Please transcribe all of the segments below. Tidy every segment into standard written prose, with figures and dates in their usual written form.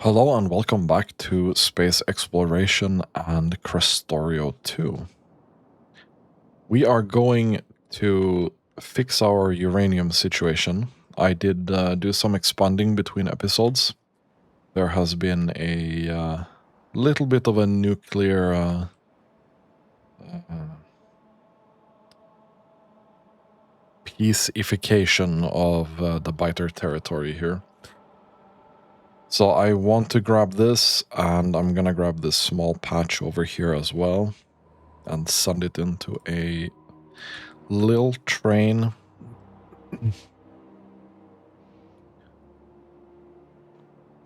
Hello and welcome back to Space Exploration and Krastorio 2. We are going to fix our uranium situation. I did do some expanding between episodes. There has been a little bit of a nuclear peaceification of the biter territory here. So I want to grab this, and I'm gonna grab this small patch over here as well and send it into a little train.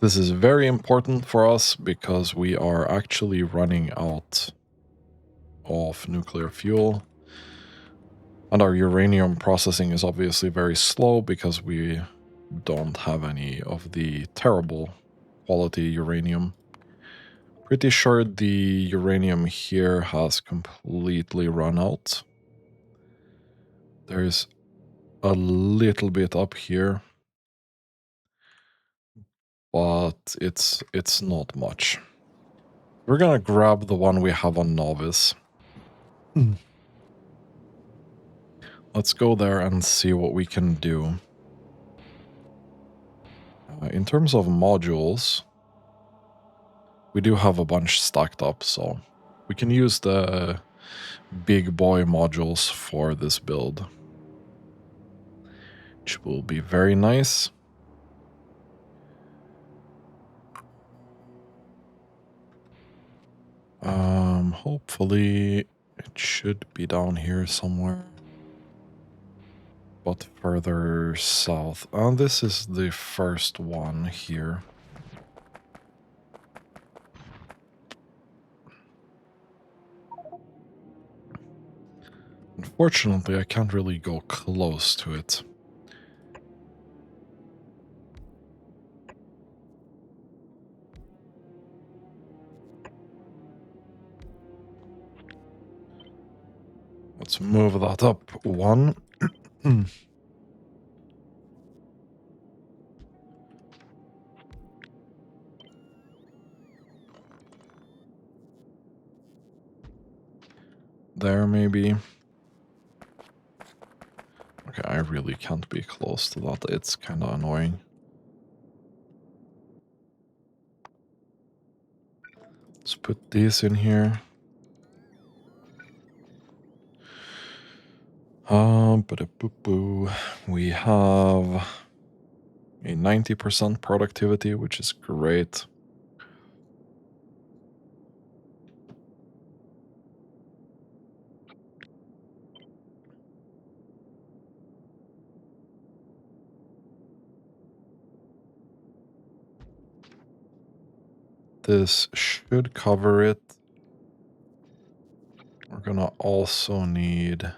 This is very important for us because we are actually running out of nuclear fuel. And our uranium processing is obviously very slow because we don't have any of the terrible quality uranium. Pretty sure the uranium here has completely run out. There's a little bit up here, but it's not much. We're gonna grab the one we have on Novice. Let's go there and see what we can do. In terms of modules, we do have a bunch stacked up, so we can use the big boy modules for this build, which will be very nice. Hopefully it should be down here somewhere, but further south. And this is the first one here. Unfortunately, I can't really go close to it. Let's move that up one. There, maybe. Okay, I really can't be close to that. It's kind of annoying. Let's put these in here. We have a 90% productivity, which is great. This should cover it. We're gonna also need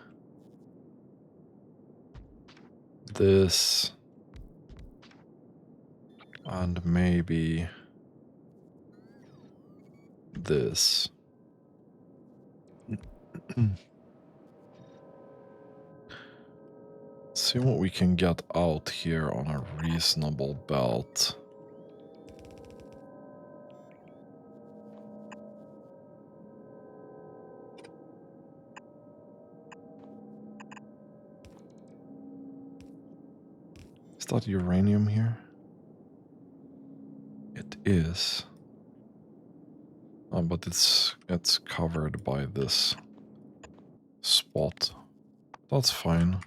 this and maybe this. See what we can get out here on a reasonable belt. Is that uranium here? It is. But it's covered by this spot. That's fine.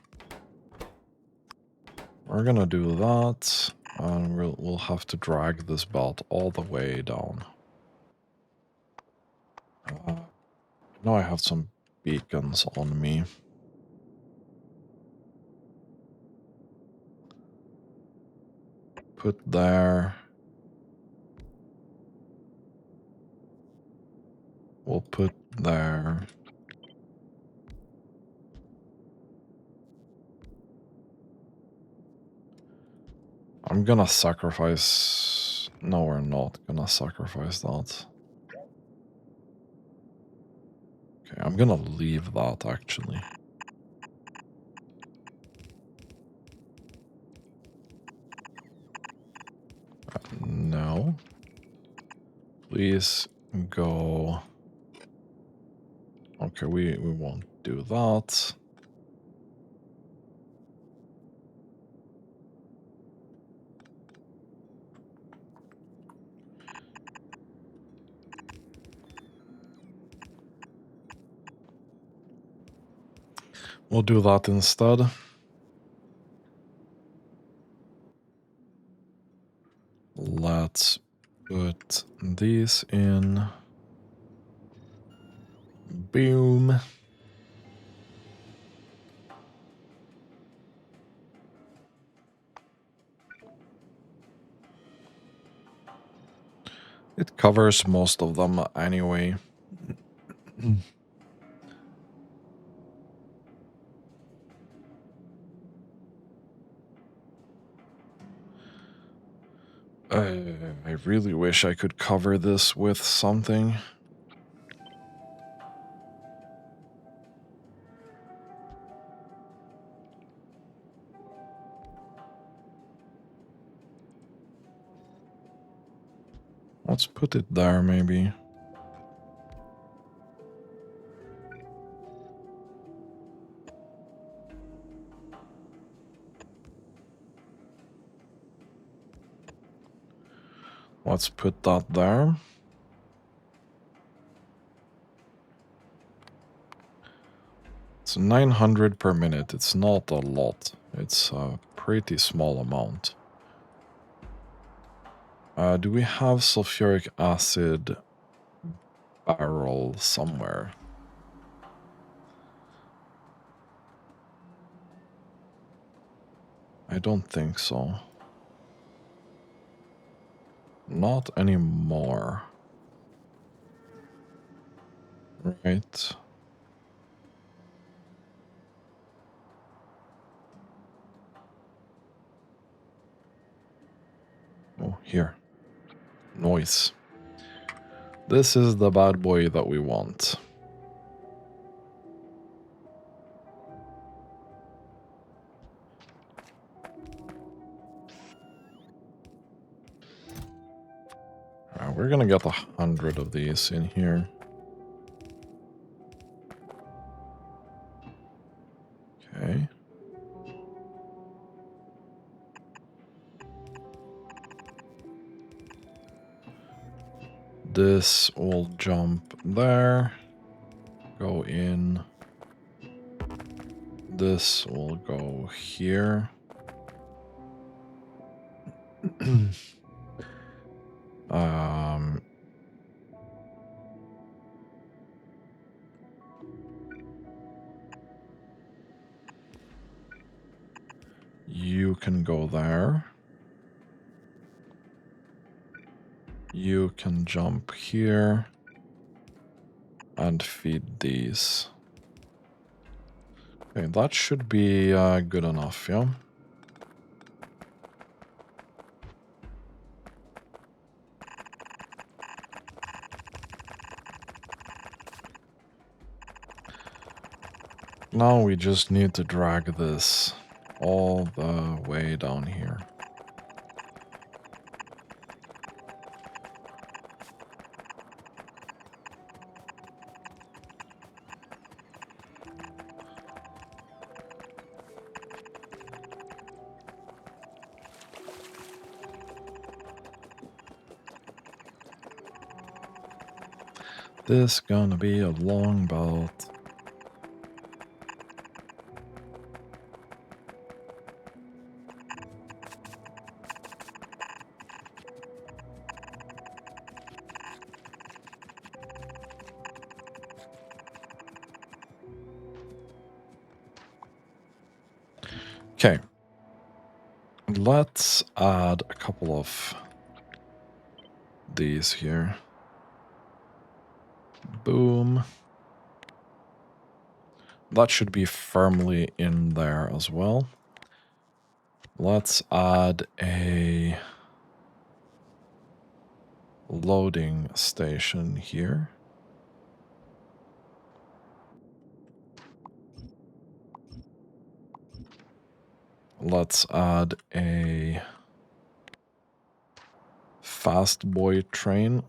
We're gonna do that, and we'll have to drag this belt all the way down. Now I have some beacons on me. Put there. We'll put there. I'm gonna sacrifice... No, we're not gonna sacrifice that. Okay, I'm gonna leave that, actually. No. Please go. Okay, we won't do that. We'll do that instead. Let's put these in. Boom. It covers most of them anyway. I really wish I could cover this with something. Let's put it there, maybe. Let's put that there. It's 900 per minute. It's not a lot. It's a pretty small amount. Do we have sulfuric acid barrel somewhere? I don't think so. Not anymore. Right. Oh, here. Noise. This is the bad boy that we want. We're gonna get 100 of these in here. Okay. This will jump there. Go in. This will go here. You can go there. You can jump here and feed these. Okay, that should be good enough, yeah? Now we just need to drag this all the way down here. This gonna be a long bout. Okay. Let's add a couple of these here. Boom. That should be firmly in there as well. Let's add a loading station here. Let's add a fast boy train.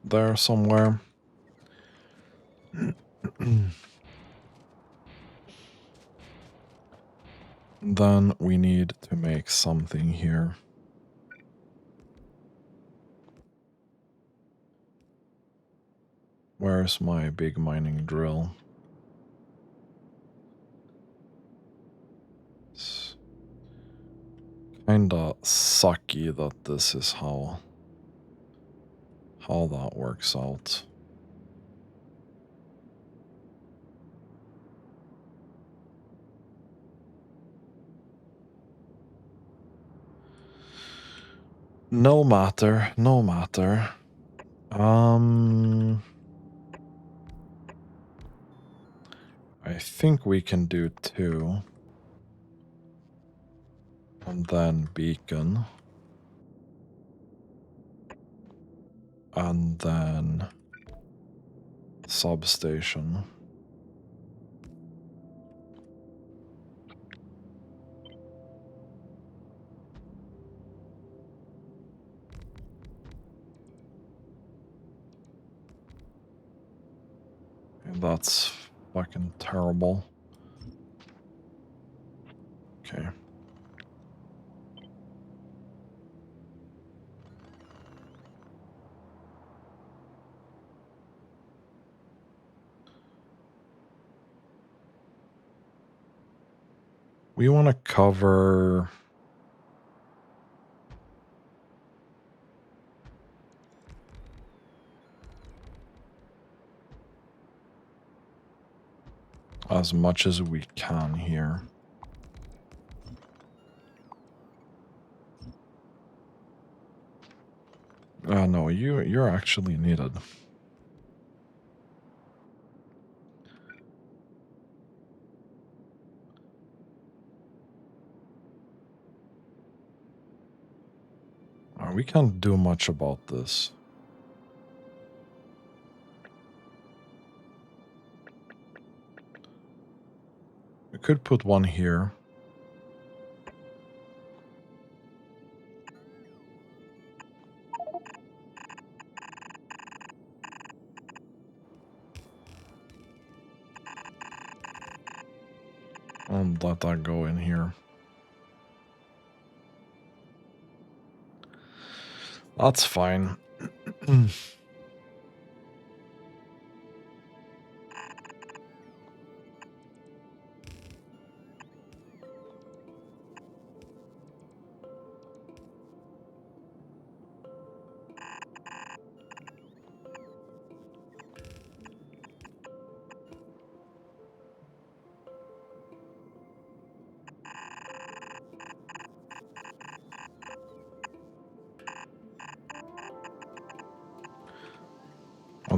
there somewhere. Then we need to make something here. Where's my big mining drill? It's kinda sucky that this is how that works out. No matter, no matter. I think we can do 2. And then beacon. And then substation. That's fucking terrible. Okay. We want to cover as much as we can here. No, you're actually needed. We can't do much about this. We could put one here. And let that go in here. That's fine.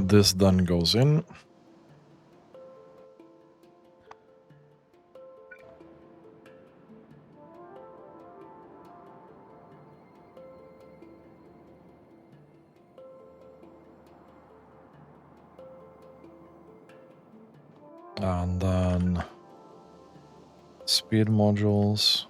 This then goes in. And then speed modules.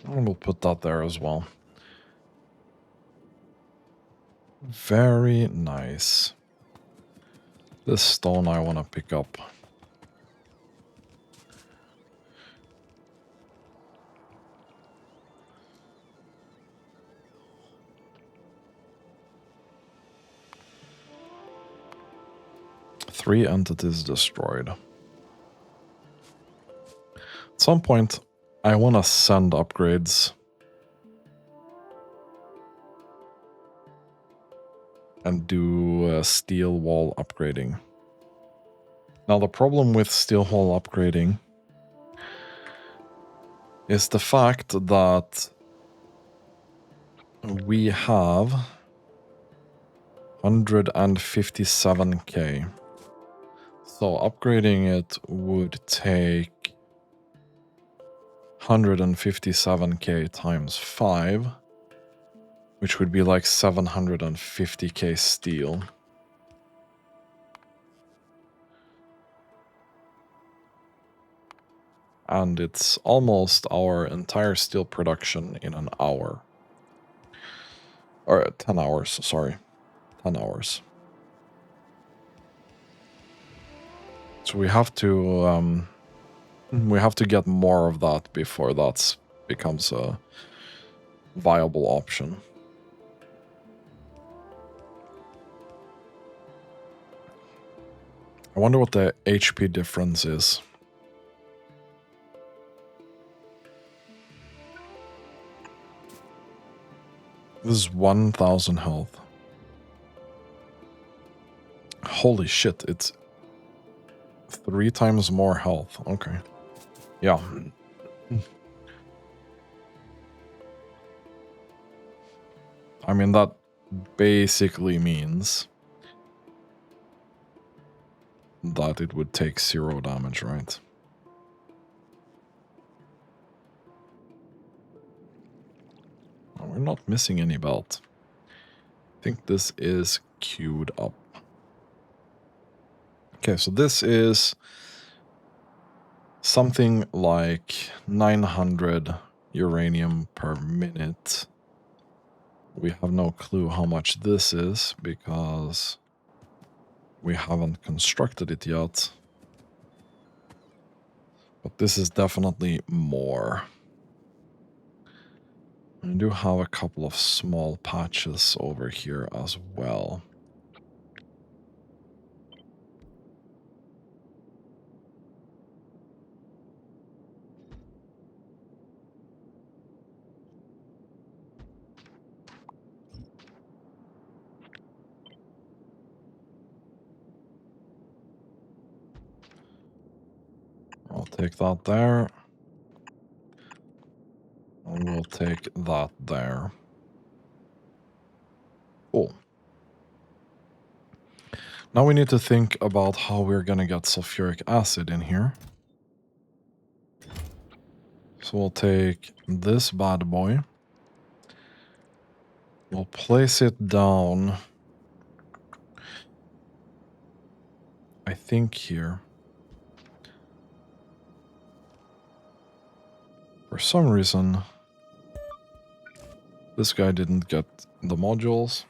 And we'll put that there as well. Very nice. This stone I want to pick up. Three entities destroyed. At some point, I want to send upgrades. And do steel wall upgrading. Now the problem with steel wall upgrading is the fact that we have 157k. So upgrading it would take 157k times 5, which would be like 750k steel. And it's almost our entire steel production in an hour. Or 10 hours, sorry. 10 hours. So we have to get more of that before that becomes a viable option. I wonder what the HP difference is. This is 1000 health. Holy shit, it's 3 times more health. Okay. Yeah. I mean, that basically means that it would take 0 damage, right? Oh, we're not missing any belt. I think this is queued up. Okay, so this is something like 900 uranium per minute. We have no clue how much this is because we haven't constructed it yet. But this is definitely more. I do have a couple of small patches over here as well. I'll take that there. And we'll take that there. Cool. Now we need to think about how we're gonna get sulfuric acid in here. So we'll take this bad boy. We'll place it down, I think here. For some reason, this guy didn't get the modules.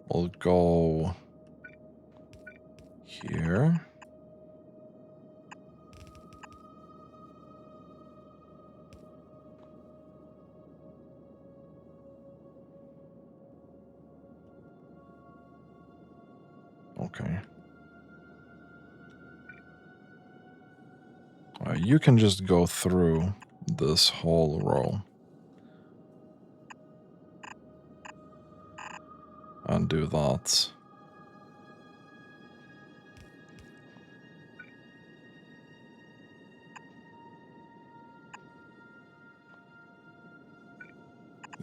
We'll go here. Okay. You can just go through this whole row and do that.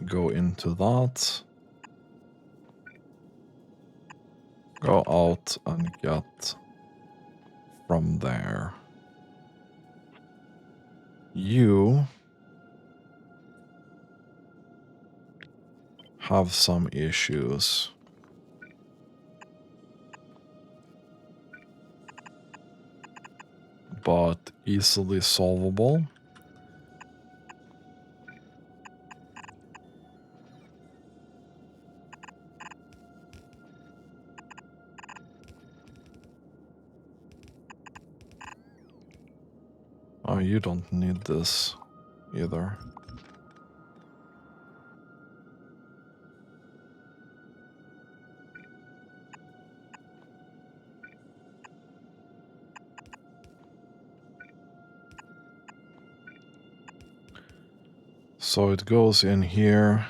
Go into that. Go out and get from there. You have some issues. But easily solvable. Oh, you don't need this either. So it goes in here.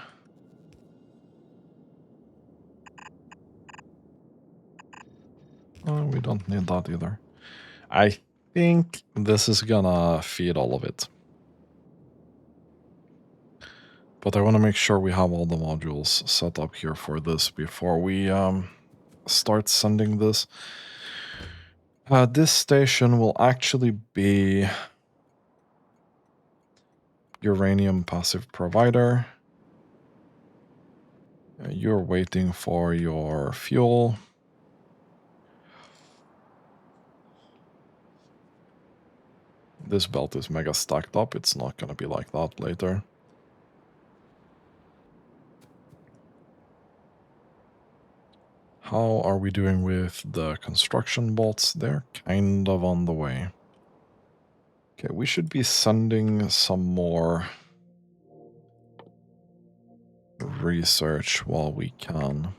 Oh, we don't need that either. I think this is gonna feed all of it. But I want to make sure we have all the modules set up here for this before we start sending this. This station will actually be uranium passive provider. You're waiting for your fuel. This belt is mega stacked up. It's not going to be like that later. How are we doing with the construction bolts? They're kind of on the way. Okay, we should be sending some more research while we can.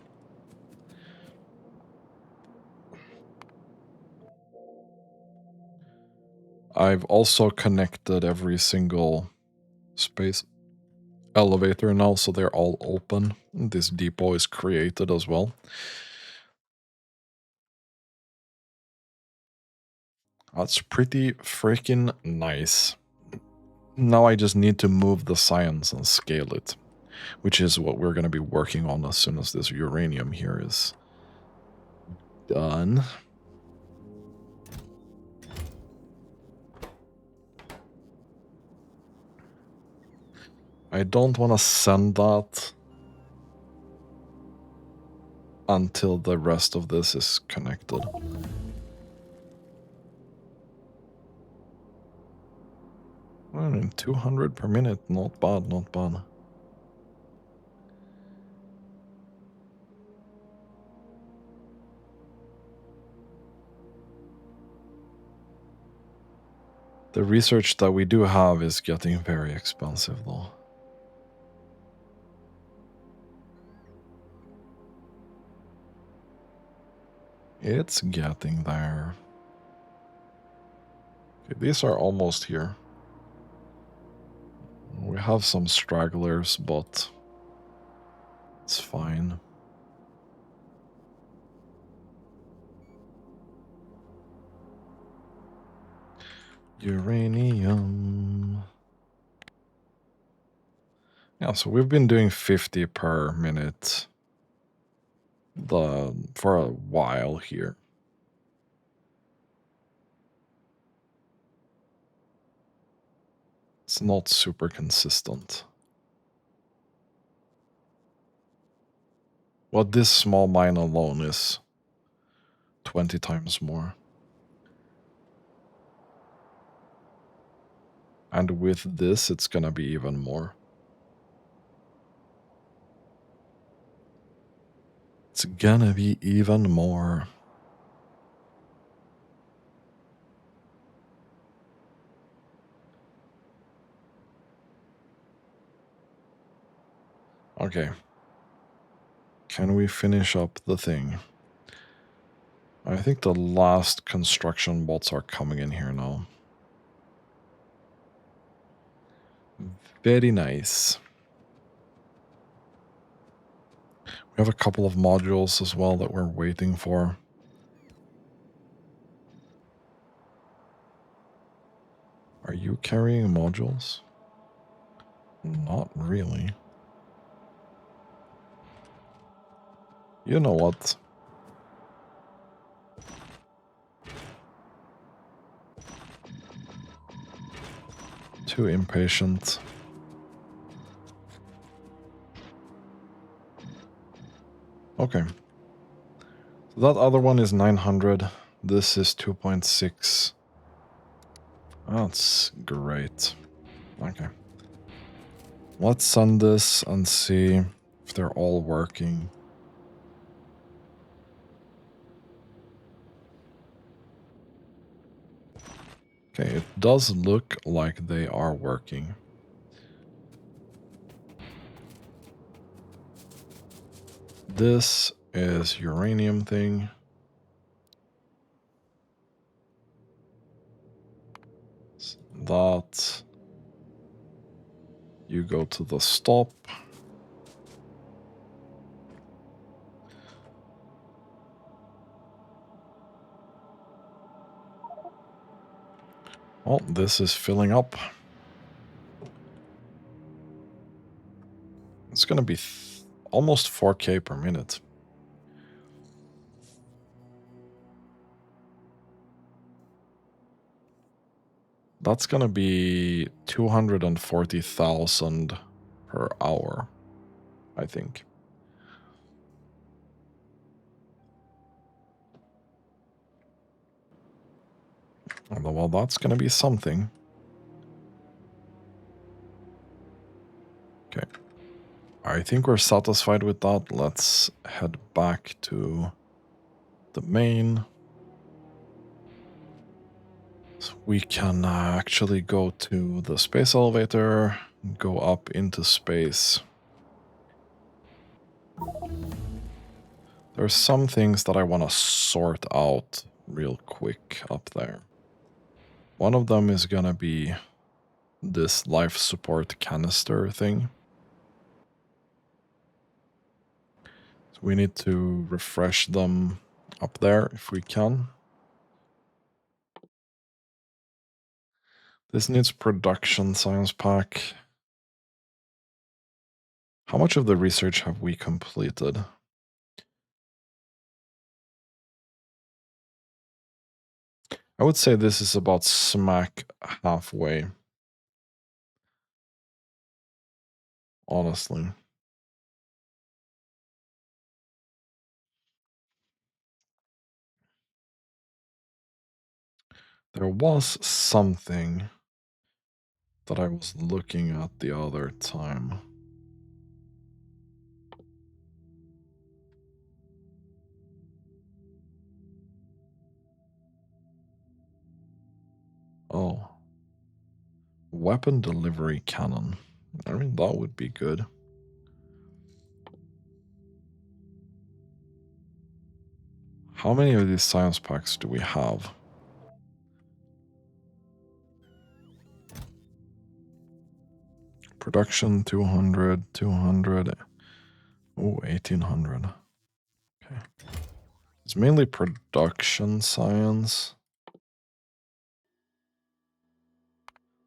I've also connected every single space elevator now, so they're all open. This depot is created as well. That's pretty freaking nice. Now I just need to move the science and scale it, which is what we're going to be working on as soon as this uranium here is done. I don't want to send that until the rest of this is connected. I mean, 200 per minute, not bad, not bad. The research that we do have is getting very expensive though. It's getting there. Okay, these are almost here. We have some stragglers, but it's fine. Uranium. Yeah, so we've been doing 50 per minute for a while here. It's not super consistent. Well, this small mine alone is 20 times more. And with this, it's gonna be even more. It's gonna be even more. Okay. Can we finish up the thing? I think the last construction bots are coming in here now. Very nice. We have a couple of modules as well that we're waiting for. Are you carrying modules? Not really. You know what? Too impatient. Okay. So that other one is 900. This is 2.6. That's great. Okay. Let's send this and see if they're all working. Okay, it does look like they are working. This is uranium thing. That. You go to the stop. Oh, this is filling up. It's going to be almost 4K per minute. That's gonna be 240,000 per hour, I think. Well, that's gonna be something. Okay. I think we're satisfied with that. Let's head back to the main. So we can actually go to the space elevator, go up into space. There's some things that I want to sort out real quick up there. One of them is gonna be this life support canister thing. So we need to refresh them up there if we can. This needs production science pack. How much of the research have we completed? I would say this is about smack halfway. Honestly. There was something that I was looking at the other time. Oh. Weapon delivery cannon. I mean, that would be good. How many of these science packs do we have? Production 200, 200. Oh, 1800. Okay. It's mainly production science.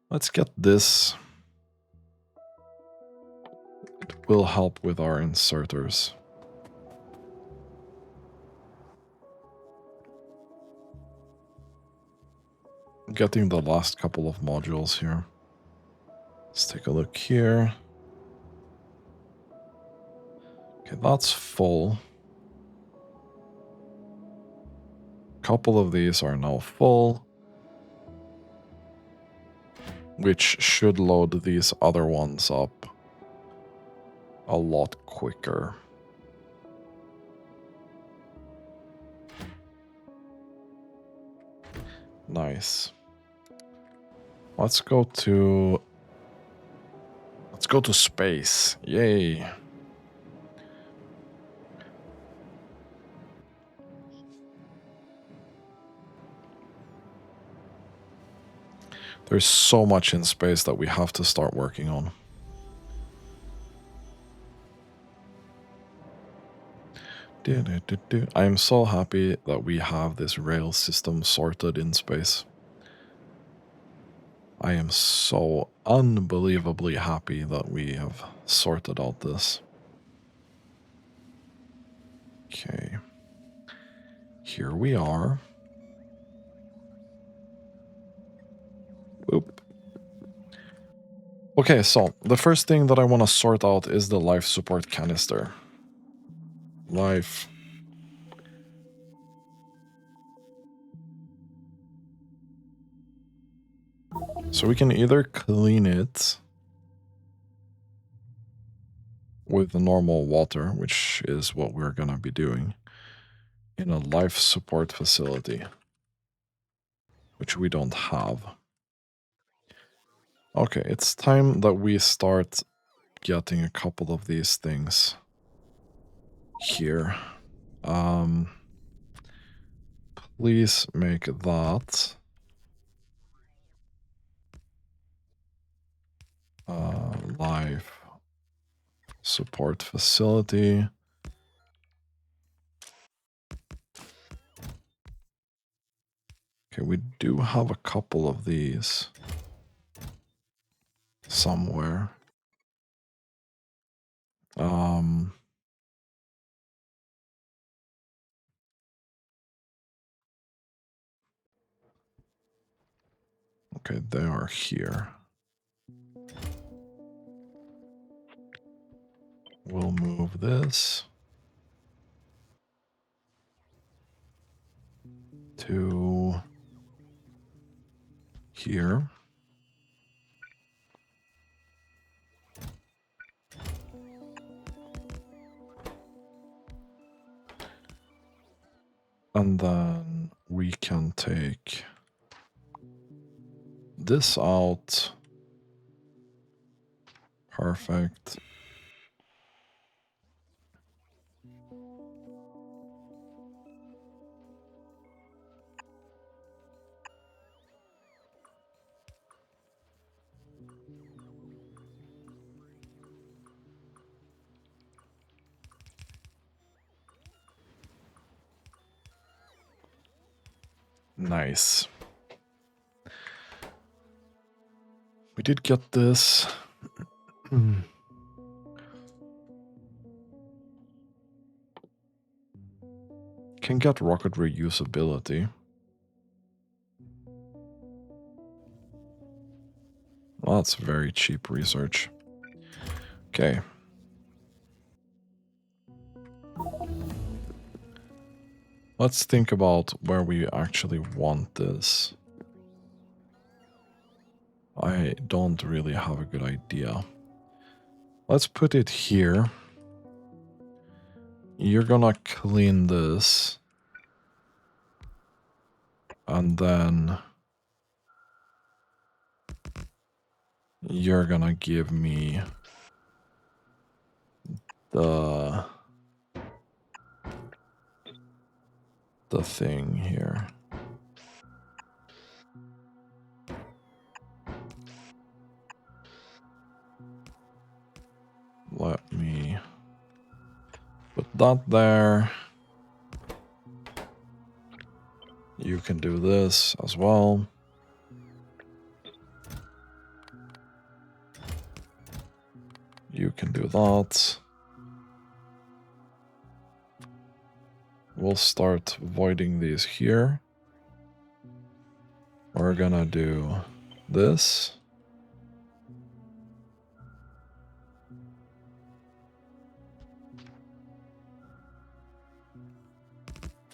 Let's get this. It will help with our inserters. Getting the last couple of modules here. Let's take a look here. Okay, that's full. A couple of these are now full, which should load these other ones up a lot quicker. Nice. Let's go to space. Yay. There's so much in space that we have to start working on. I am so happy that we have this rail system sorted in space. I am so unbelievably happy that we have sorted out this. Okay. Here we are. Boop. Okay, so the first thing that I want to sort out is the life support canister. Life. So we can either clean it with normal water, which is what we're going to be doing, in a life support facility, which we don't have. Okay, it's time that we start getting a couple of these things here. Please make that life support facility. Okay, we do have a couple of these somewhere. Okay, they are here. We'll move this to here. And then we can take this out. Perfect. Nice. We did get this. Can get rocket reusability. Well, that's very cheap research. Okay. Let's think about where we actually want this. I don't really have a good idea. Let's put it here. You're gonna clean this. And then you're gonna give me the thing here. Let me put that there. You can do this as well. You can do that. We'll start voiding these here. We're gonna do this.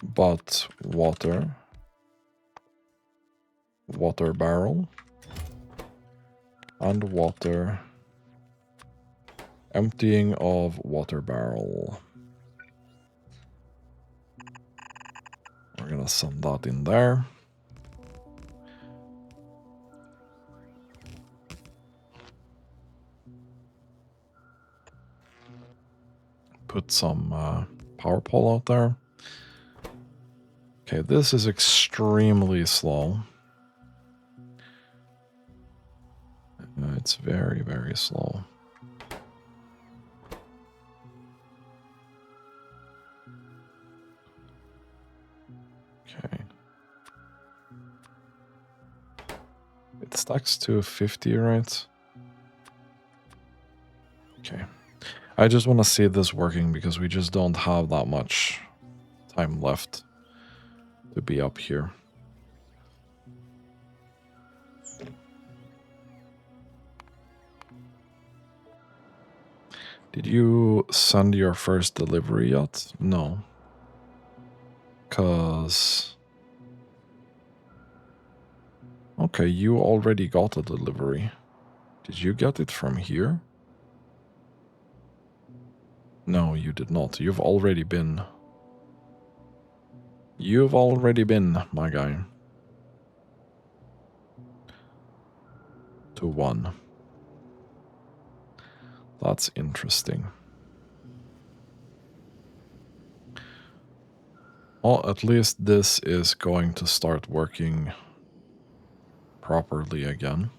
But water barrel, and water, emptying of water barrel. We're gonna send that in there. Put some power pole out there. Okay, this is extremely slow. It's very, very slow. Okay. It stacks to 50, right? Okay. I just want to see this working because we just don't have that much time left to be up here. Did you send your first delivery yet? No. Cause... Okay, you already got a delivery. Did you get it from here? No, you did not. You've already been. You've already been, my guy. To 1. That's interesting. Well, at least this is going to start working properly again.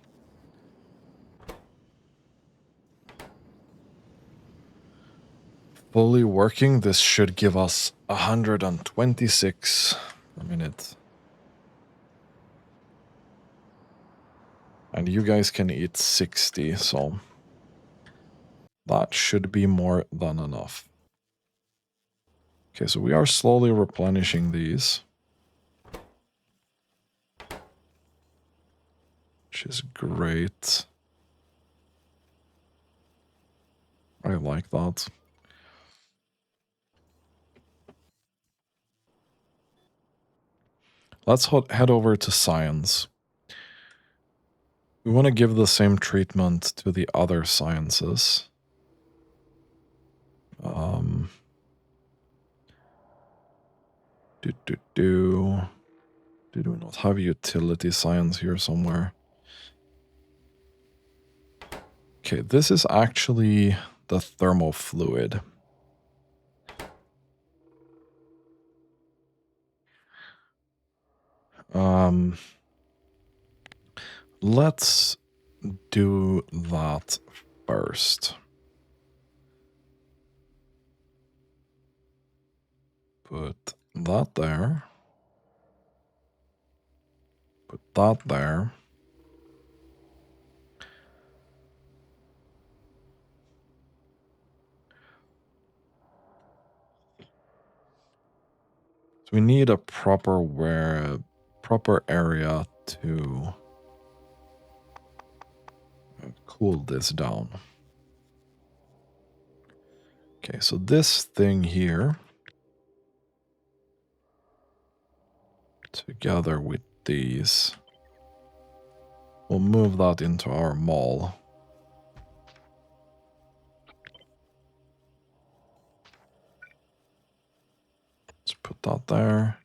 Fully working, this should give us 126 a minute. And you guys can eat 60, so that should be more than enough. Okay, so we are slowly replenishing these. which is great. I like that. Let's head over to science. We want to give the same treatment to the other sciences. Do we not have utility science here somewhere? Okay, this is actually the thermofluid. Let's do that first. Put that there. Put that there. So we need a proper area to cool this down. Okay, so this thing here, together with these, we'll move that into our mall. Let's put that there.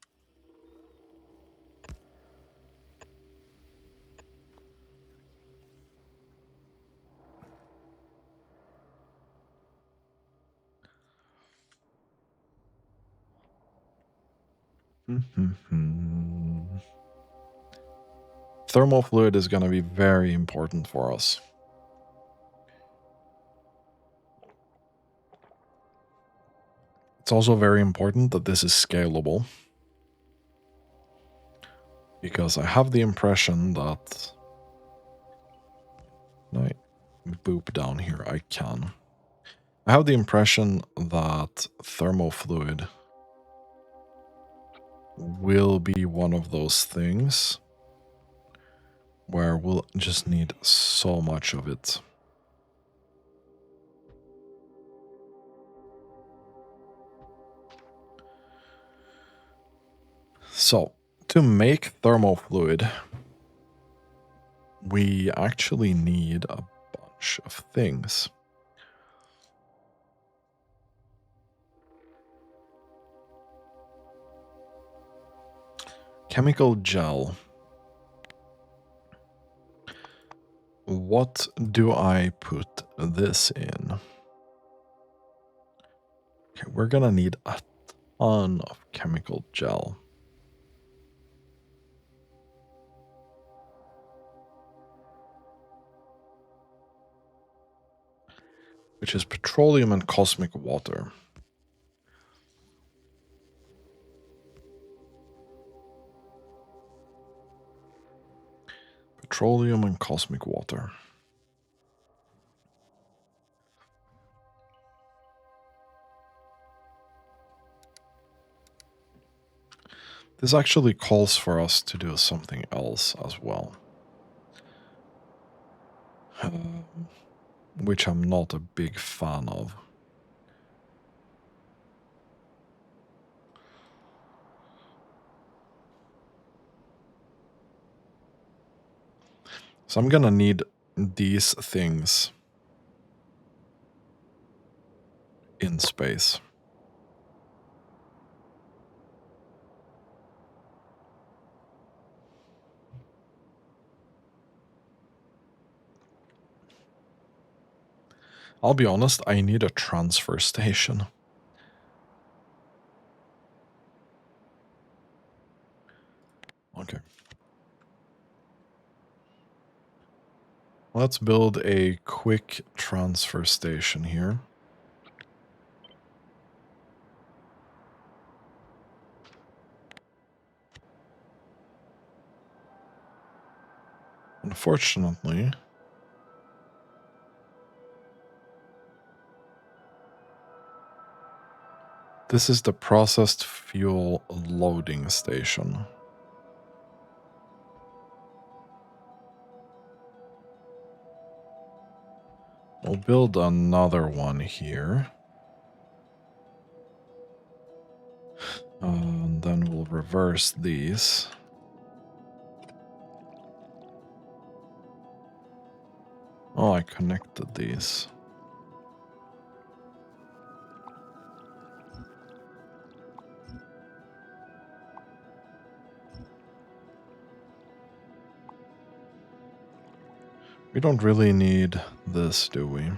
Thermal fluid is going to be very important for us. It's also very important that this is scalable, because I have the impression that... Can I boop down here? I can. I have the impression that thermofluid will be one of those things where we'll just need so much of it. So, to make thermofluid, we actually need a bunch of things. Chemical gel. What do I put this in? Okay, we're gonna need a ton of chemical gel. Which is petroleum and cosmic water. Petroleum and cosmic water. This actually calls for us to do something else as well. Which I'm not a big fan of. So I'm gonna need these things in space. I'll be honest, I need a transfer station. Okay. Let's build a quick transfer station here. Unfortunately, this is the processed fuel loading station. We'll build another one here. And then we'll reverse these. Oh, I connected these. We don't really need this, do we?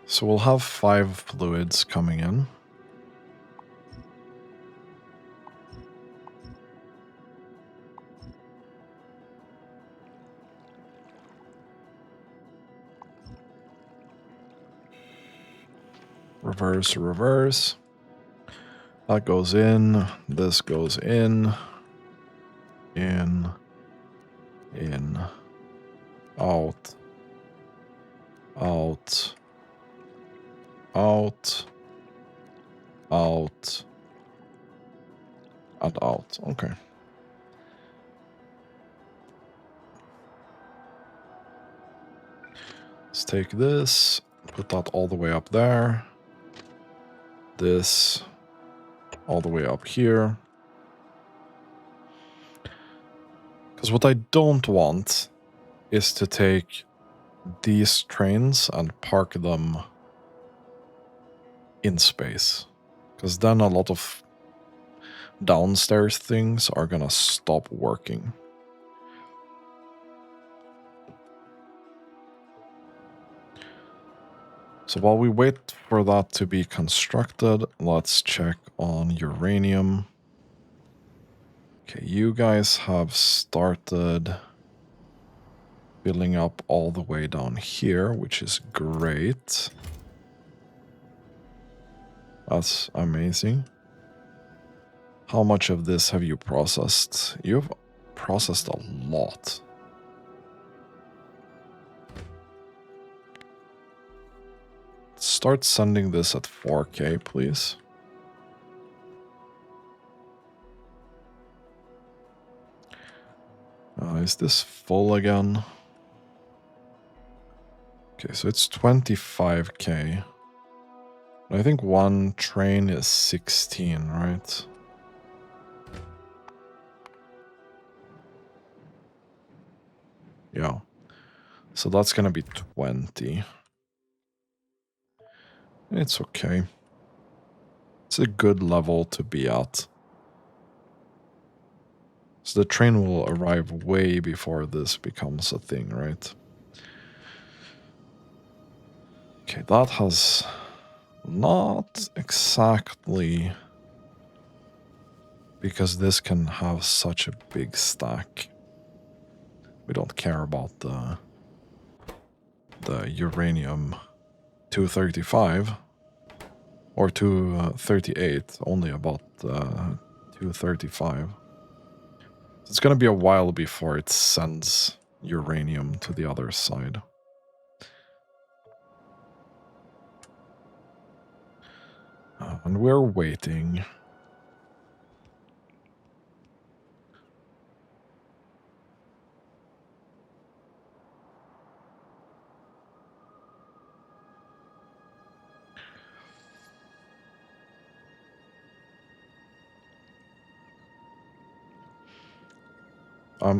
So we'll have 5 fluids coming in. Reverse, reverse. That goes in. This goes in. In. In. Out. Out. Out. Out. And out. Okay. Let's take this. Put that all the way up there. This all the way up here. Because what I don't want is to take these trains and park them in space. Because then a lot of downstairs things are gonna stop working. So while we wait for that to be constructed, let's check on uranium. Okay, you guys have started filling up all the way down here, which is great. That's amazing. How much of this have you processed? You've processed a lot. Start sending this at 4K, please. Is this full again? Okay, so it's 25K. I think one train is 16, right? Yeah. So that's gonna be 20. It's okay. It's a good level to be at. So the train will arrive way before this becomes a thing, right? Okay, that has not exactly, because this can have such a big stack. We don't care about the uranium 235 or 238, only about 235. It's going to be a while before it sends uranium to the other side. And we're waiting.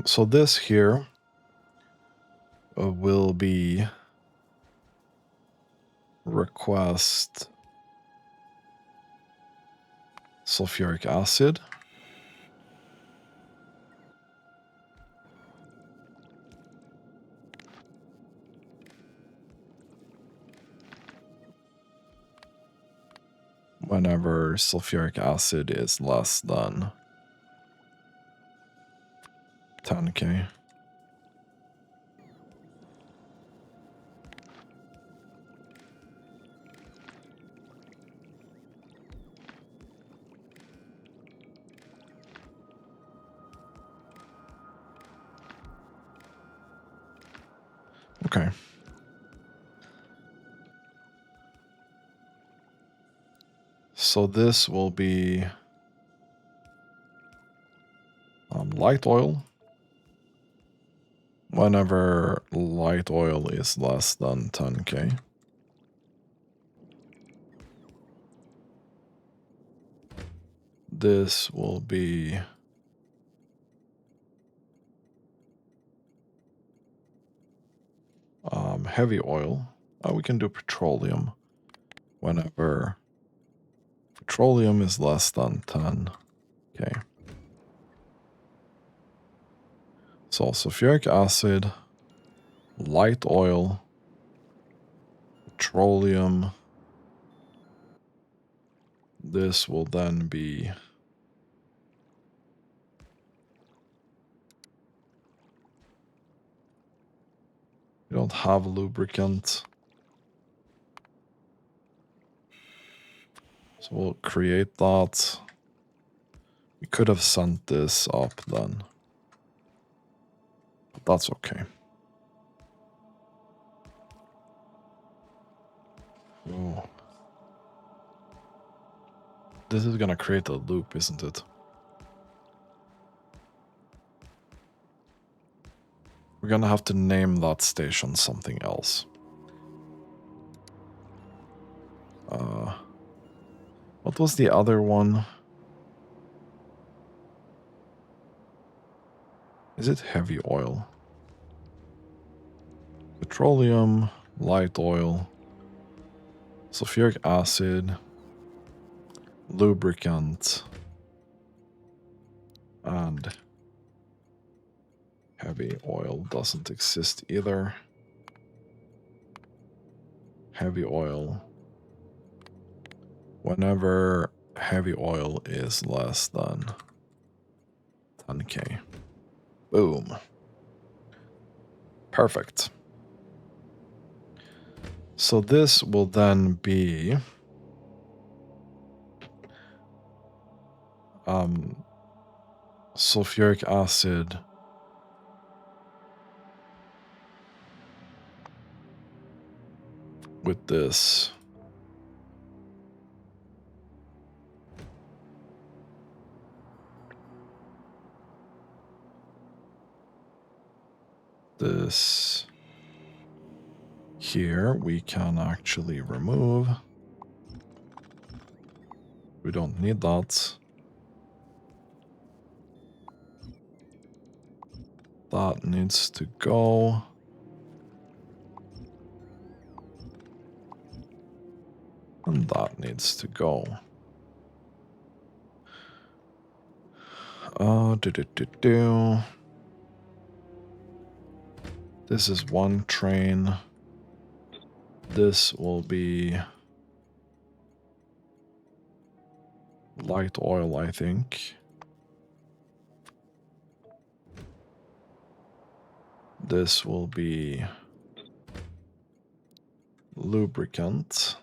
So this here will be request sulfuric acid. Whenever sulfuric acid is less than 10K. Okay. So this will be light oil. whenever light oil is less than 10k. This will be heavy oil. We can do petroleum whenever petroleum is less than 10k. So sulfuric acid, light oil, petroleum. This will then be we don't have lubricant. So we'll create that. We could have sent this up then. But that's okay. Oh. This is gonna create a loop, isn't it? We're gonna have to name that station something else. What was the other one? Is it heavy oil? Petroleum, light oil, sulfuric acid, lubricant, and heavy oil doesn't exist either. Heavy oil. Whenever heavy oil is less than 10k. Boom. Perfect. So this will then be sulfuric acid with this. This here we can actually remove. We don't need that. That needs to go. And that needs to go. This is one train. This will be light oil, I think. This will be lubricant.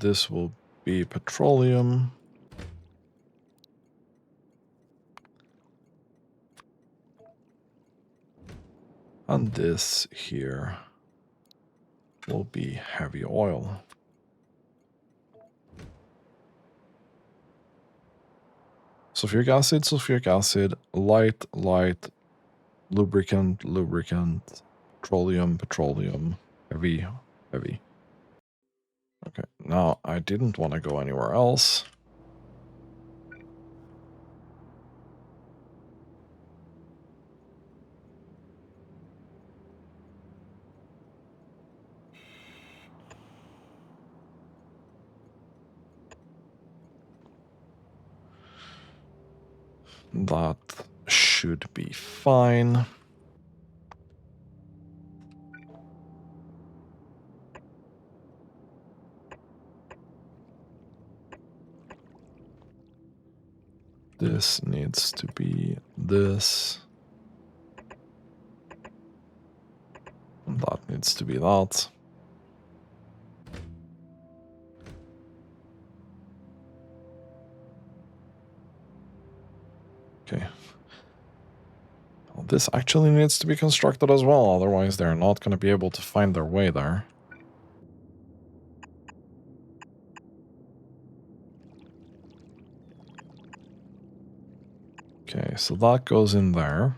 This will be petroleum. And this here will be heavy oil. Sulfuric acid, light, lubricant, petroleum, heavy. Okay, now I didn't want to go anywhere else. That should be fine. This needs to be this. And that needs to be that. Okay. Well, this actually needs to be constructed as well, otherwise they're not going to be able to find their way there. Okay, so that goes in there.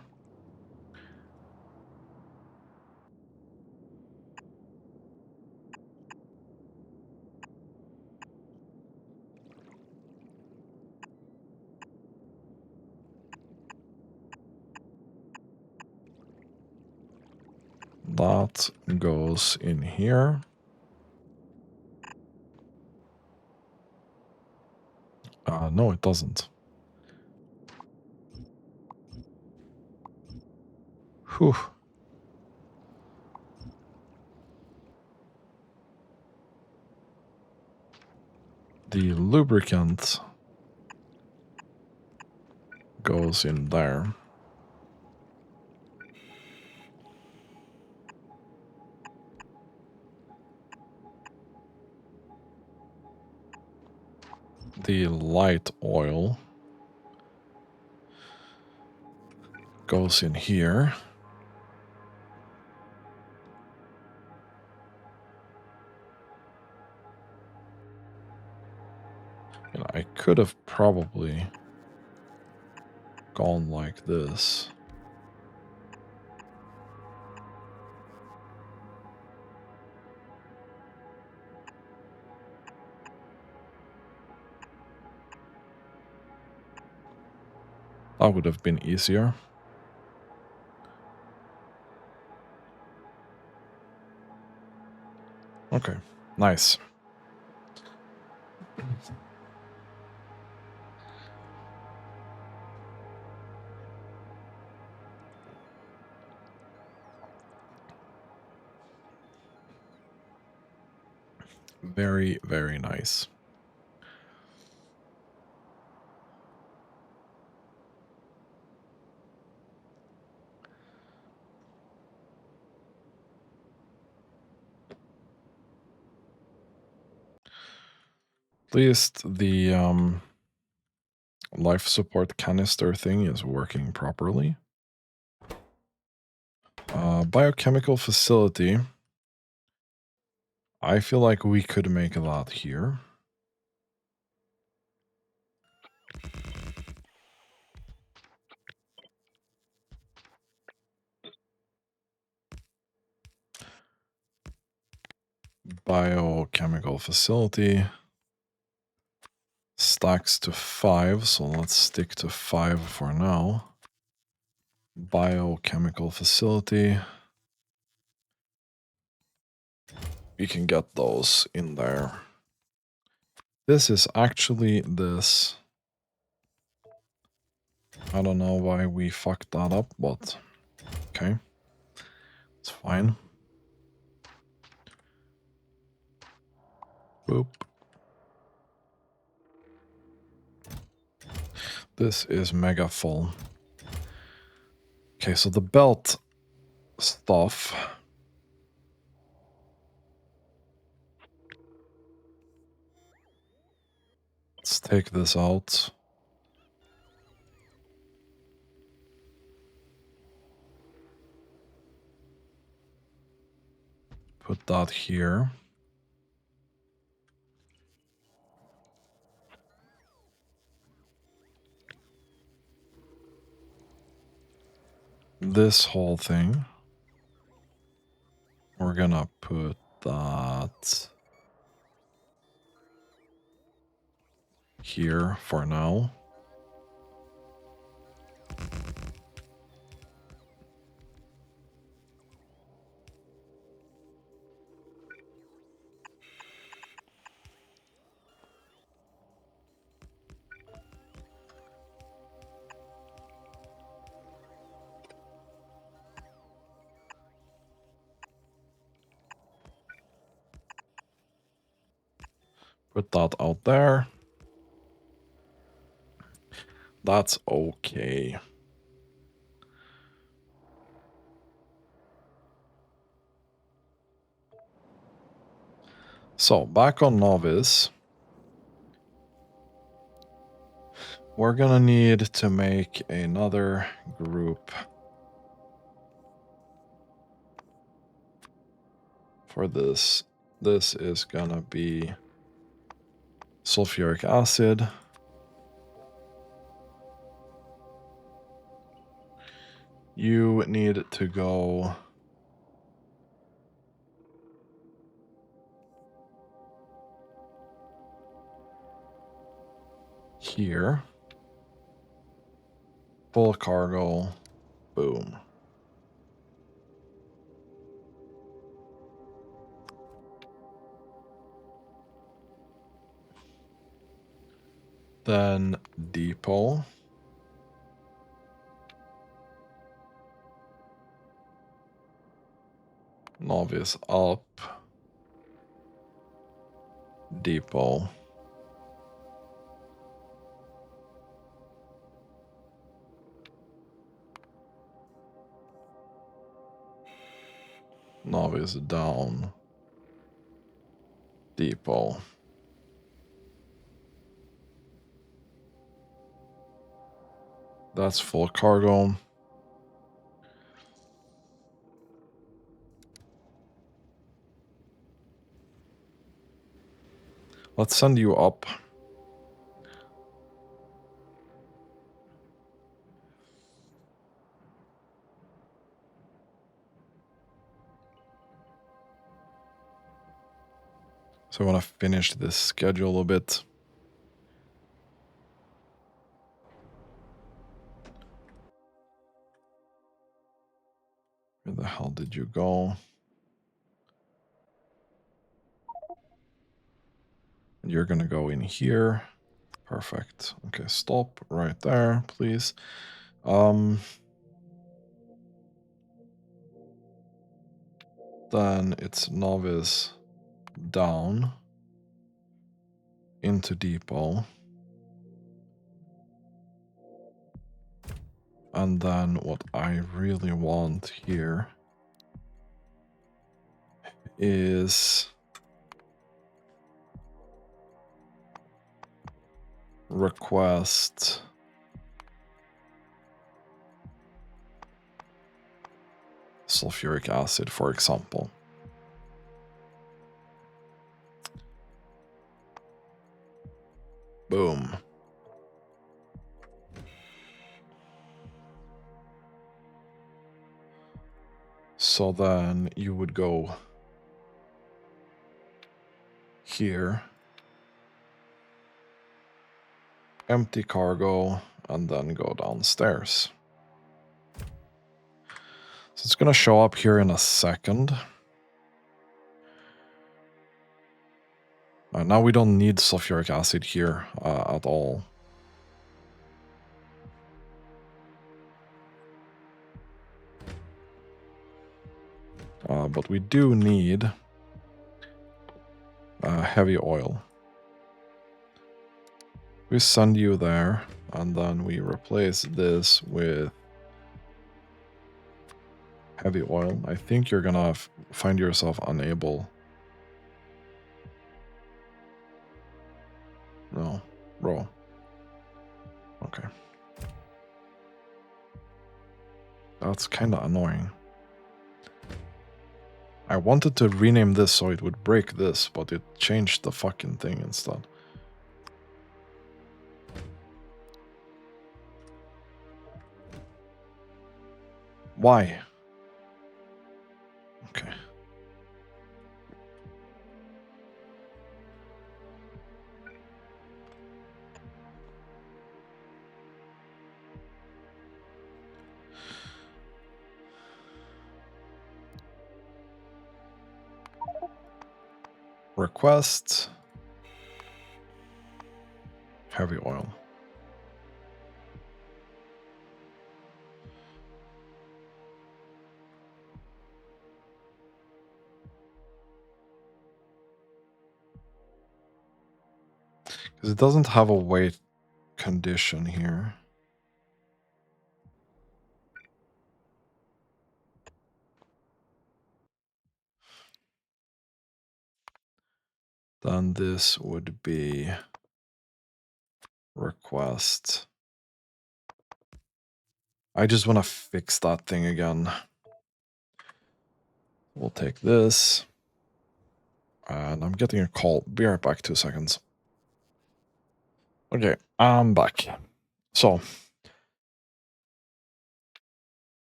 That goes in here. No, it doesn't. Whew. The lubricant goes in there. The light oil goes in here. And I could have probably gone like this. That would have been easier. Okay, nice. Very, very nice. At least the life support canister thing is working properly. Biochemical facility. I feel like we could make that here. Biochemical facility stacks to 5, so let's stick to 5 for now. Biochemical facility. We can get those in there. This is actually this. I don't know why we fucked that up, but okay. It's fine. Boop. This is mega full. Okay, so the belt stuff. Let's take this out. Put that here. This whole thing. We're gonna put that here for now. Put that out there. That's okay. So, back on Novice. We're gonna need to make another group for this. This is gonna be sulfuric acid. You need to go here. Full cargo. Boom. Then depot. Novice up. Depot. Novice down. Depot. That's full cargo. Let's send you up. So I want to finish this schedule a bit. Where the hell did you go? You're going to go in here. Perfect. Okay, stop right there, please. Then it's novice down into depot. And then what I really want here is request sulfuric acid, for example. Boom. So then you would go here, empty cargo, and then go downstairs. So it's going to show up here in a second. Now we don't need sulfuric acid here at all. But we do need heavy oil. We send you there, and then we replace this with heavy oil. I think you're gonna find yourself unable. No, bro. Okay. That's kind of annoying. I wanted to rename this so it would break this, but it changed the fucking thing instead. Why? Okay. Request heavy oil. Because it doesn't have a weight condition here. Then this would be request. I just want to fix that thing again. We'll take this. And I'm getting a call. Be right back, 2 seconds. Okay, I'm back. So,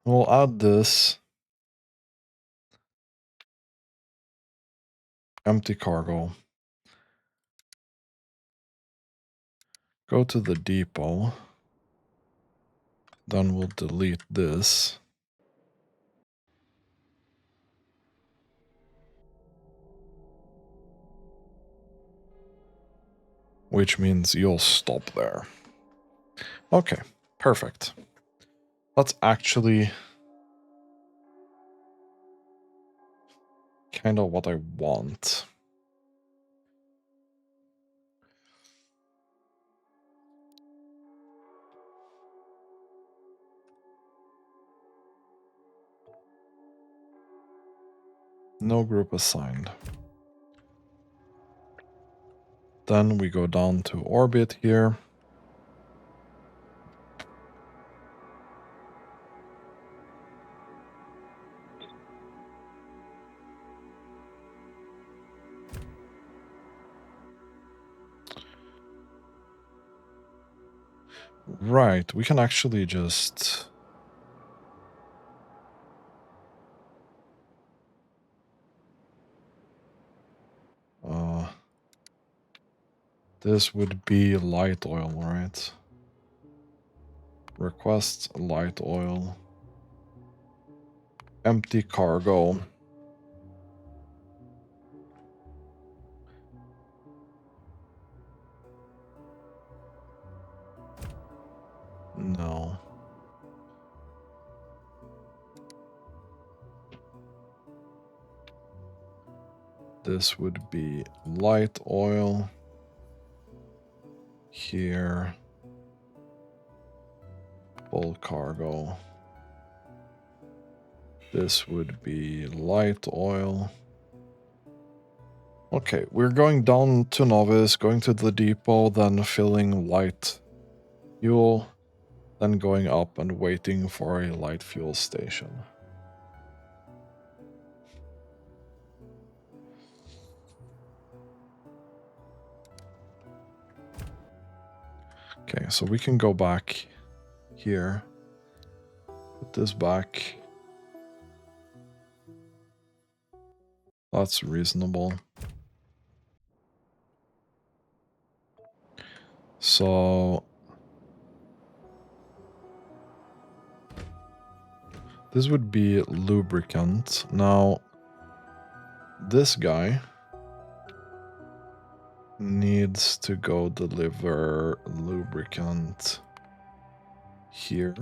We'll add this empty cargo. Go to the depot. Then we'll delete this. Which means you'll stop there. Okay, perfect. That's actually kind of what I want. No group assigned. Then we go down to orbit here. Right, we can actually just... this would be light oil, right? Request light oil. Empty cargo. No. This would be light oil. Here. Full cargo. This would be light oil. Okay, we're going down to Novice, going to the depot, then filling light fuel, then going up and waiting for a light fuel station. Okay, so we can go back here. Put this back. That's reasonable. So this would be lubricant. Now, this guy needs to go deliver lubricant here.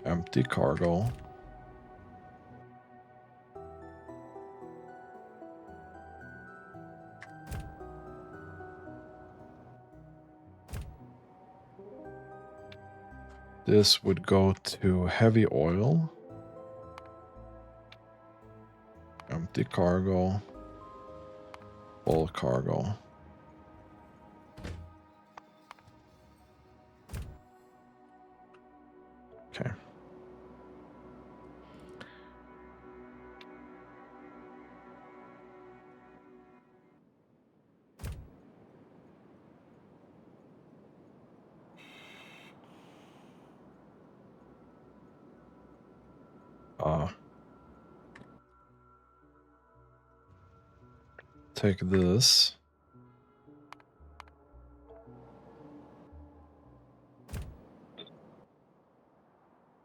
Empty cargo. This would go to heavy oil. Empty cargo. Full cargo. Okay. Take this.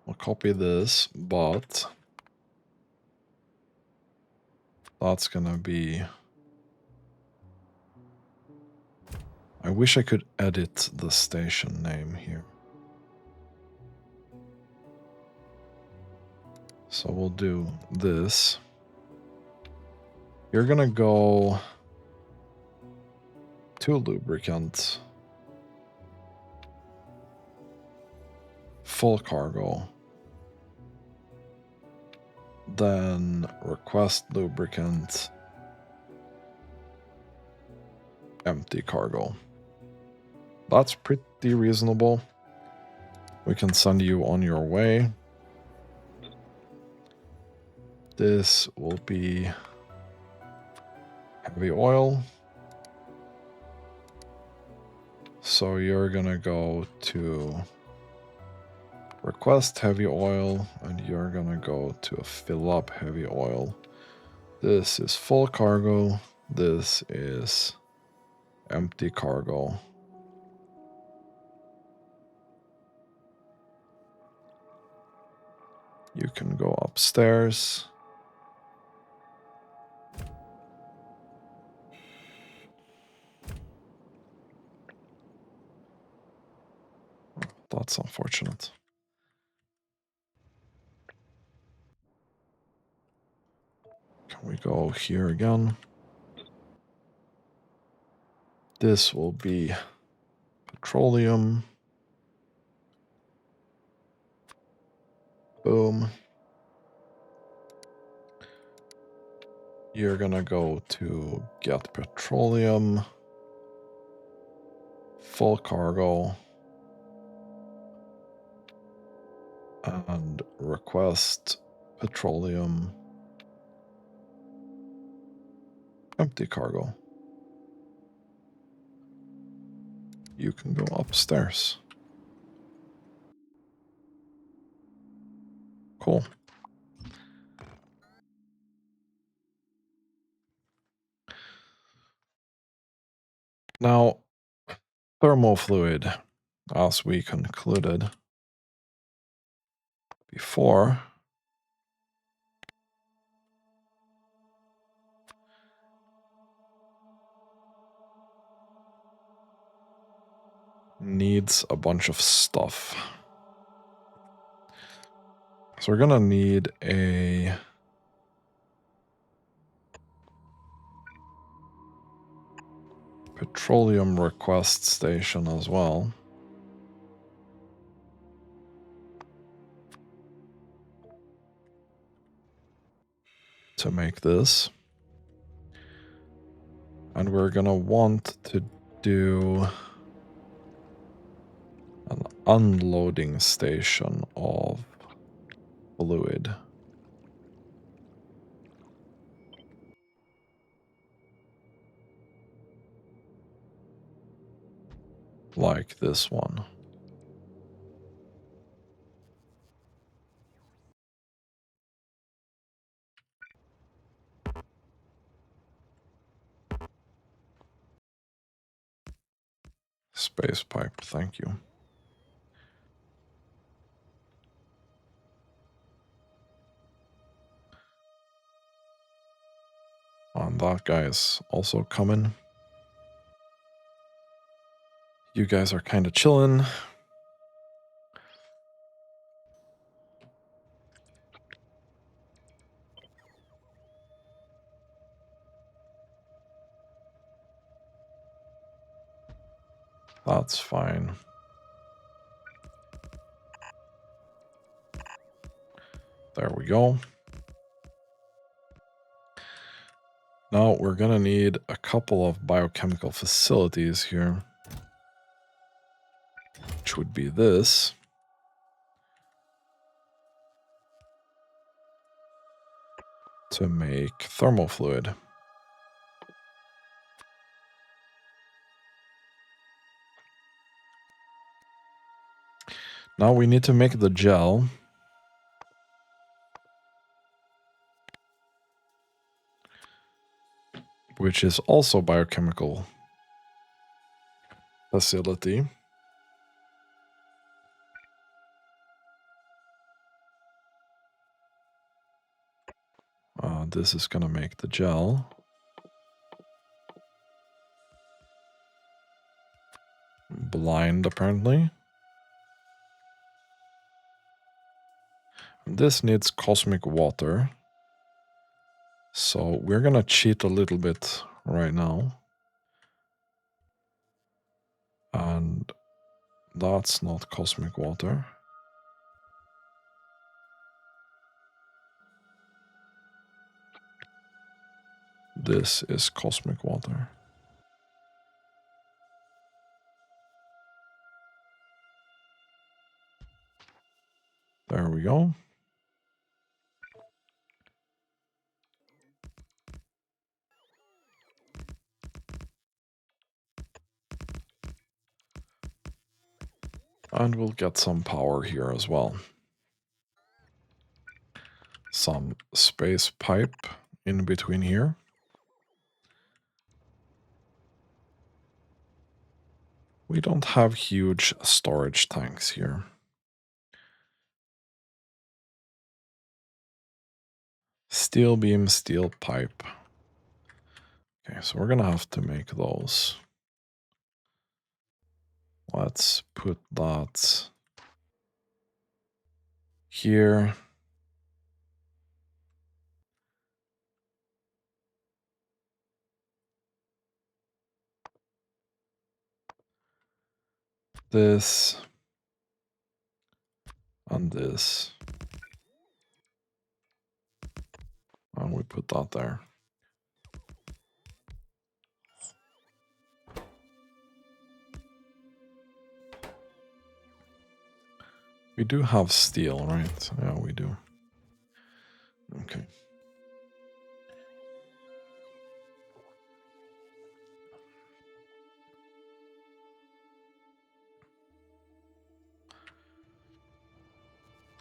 I'll copy this, but that's gonna be... I wish I could edit the station name here. So we'll do this. You're gonna go to lubricant. Full cargo. Then request lubricant. Empty cargo. That's pretty reasonable. We can send you on your way. This will be heavy oil. So you're gonna go to request heavy oil, and you're gonna go to fill up heavy oil. This is full cargo. This is empty cargo. You can go upstairs. That's unfortunate. Can we go here again? This will be petroleum. Boom. You're gonna go to get petroleum. Full cargo. And request petroleum. Empty cargo. You can go upstairs. Cool. Now, thermal fluid, as we concluded before, needs a bunch of stuff. So we're gonna need a petroleum request station as well. To make this. And we're gonna want to do an unloading station of fluid. Like this one. Space pipe, thank you. And that guy is also coming. You guys are kind of chilling. That's fine. There we go. Now we're gonna need a couple of biochemical facilities here. Which would be this. To make thermal fluid. Now we need to make the gel. Which is also biochemical facility. This is gonna make the gel. Blind, apparently. This needs cosmic water. So we're gonna cheat a little bit right now. And that's not cosmic water. This is cosmic water. There we go. And we'll get some power here as well. Some space pipe in between here. We don't have huge storage tanks here. Steel beam, steel pipe. Okay, so we're gonna have to make those. Let's put that here. This and this. And we put that there. We do have steel, right? Yeah, we do. Okay.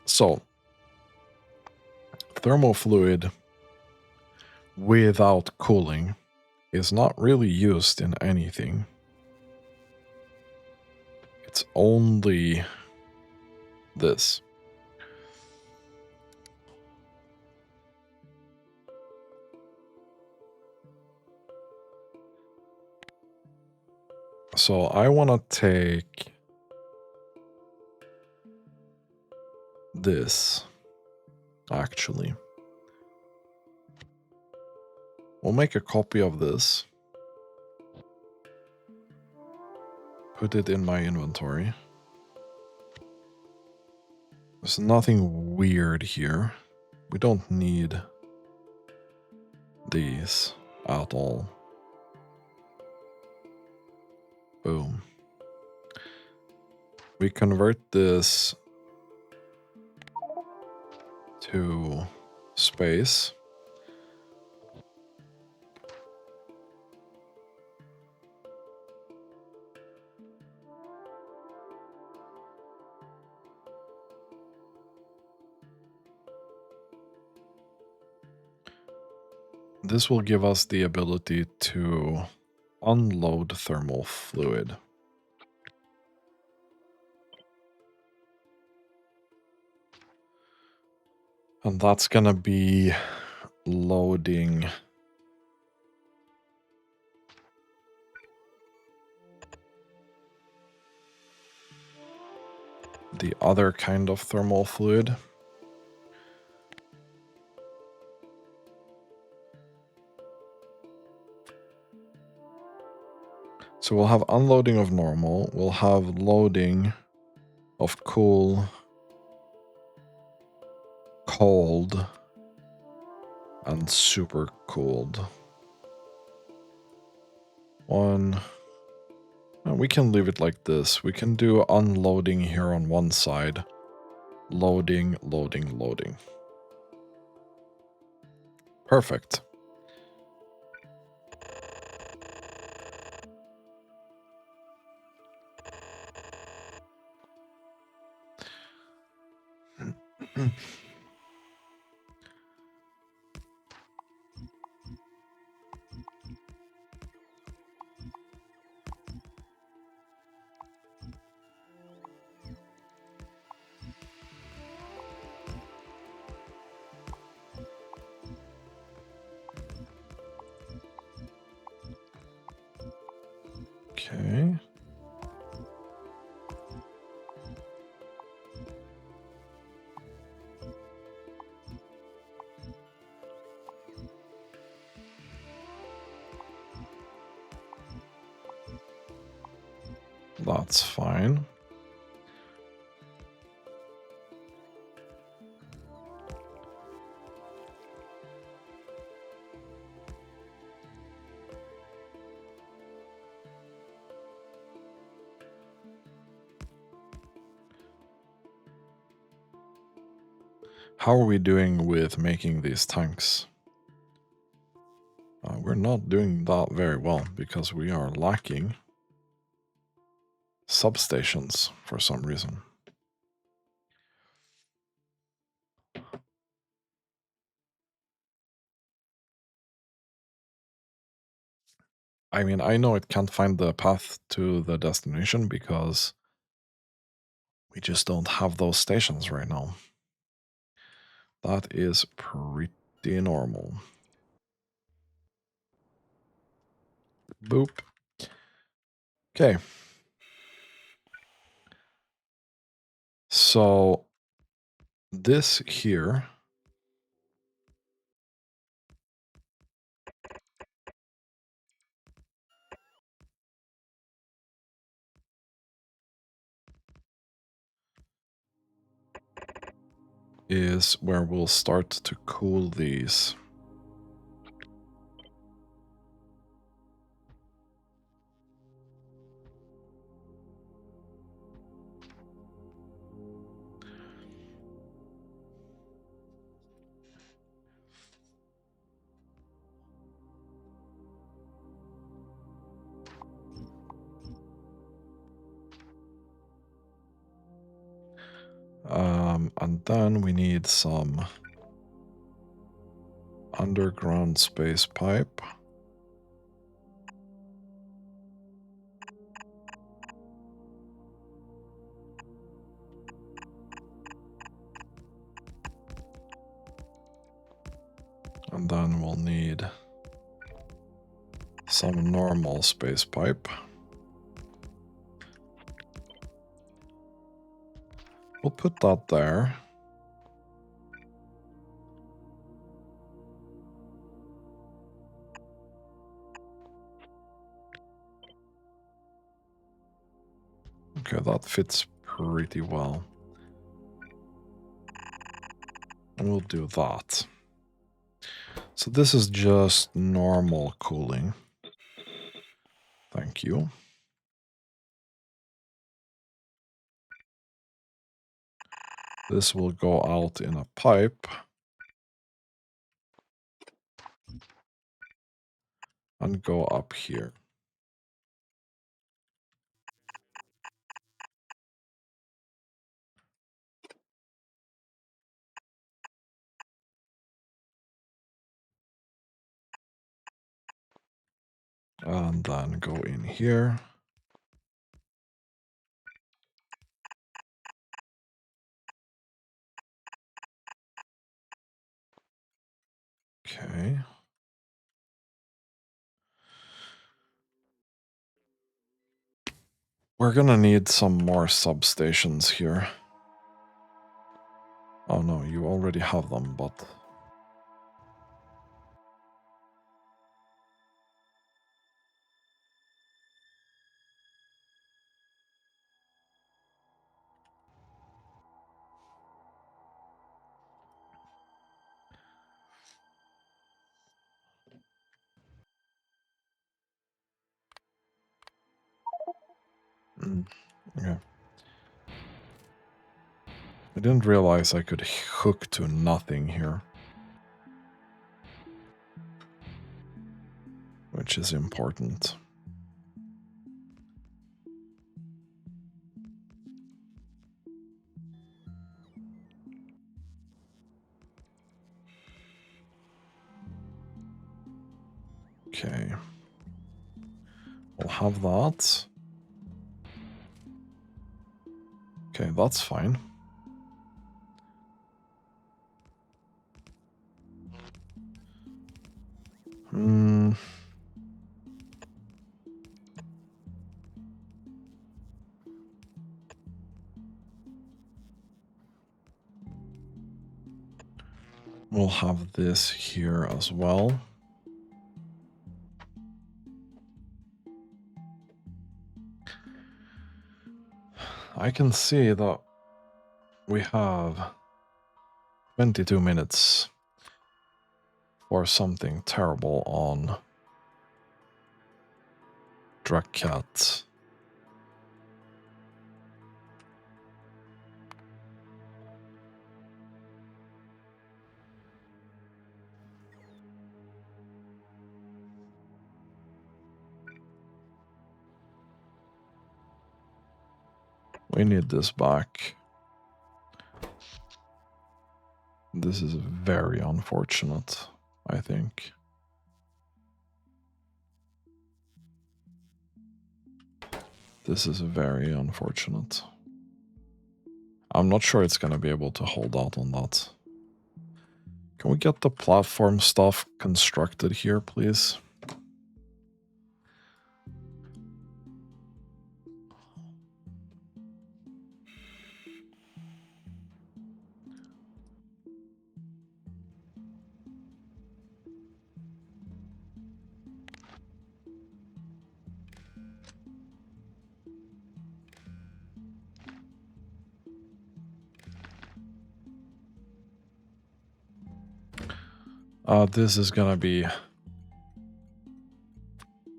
So, thermal fluid without cooling is not really used in anything. It's only this. So I want to take this, actually. We'll make a copy of this. Put it in my inventory. There's nothing weird here. We don't need these at all. Boom. We convert this to space. This will give us the ability to unload thermal fluid. And that's gonna be loading the other kind of thermal fluid. So we'll have unloading of normal, we'll have loading of cool, cold, and super cooled. One. And we can leave it like this. We can do unloading here on one side. Loading, loading, loading. Perfect. Okay. That's fine. How are we doing with making these tanks? We're not doing that very well because we are lacking. substations for some reason. I mean, I know it can't find the path to the destination because we just don't have those stations right now. That is pretty normal. Boop. Okay. So this here is where we'll start to cool these. And then we need some underground space pipe. And then we'll need some normal space pipe. We'll put that there. Okay, that fits pretty well. And we'll do that. So this is just normal cooling. Thank you. This will go out in a pipe. And go up here. And then go in here. Okay. We're gonna need some more substations here. Oh no, you already have them, but... Okay. I didn't realize I could hook to nothing here. Which is important. Okay. We'll have that. Okay, that's fine. We'll have this here as well. I can see that we have 22 minutes for something terrible on Drakkat. We need this back. This is very unfortunate, I think. This is very unfortunate. I'm not sure it's going to be able to hold out on that. Can we get the platform stuff constructed here, please? This is gonna be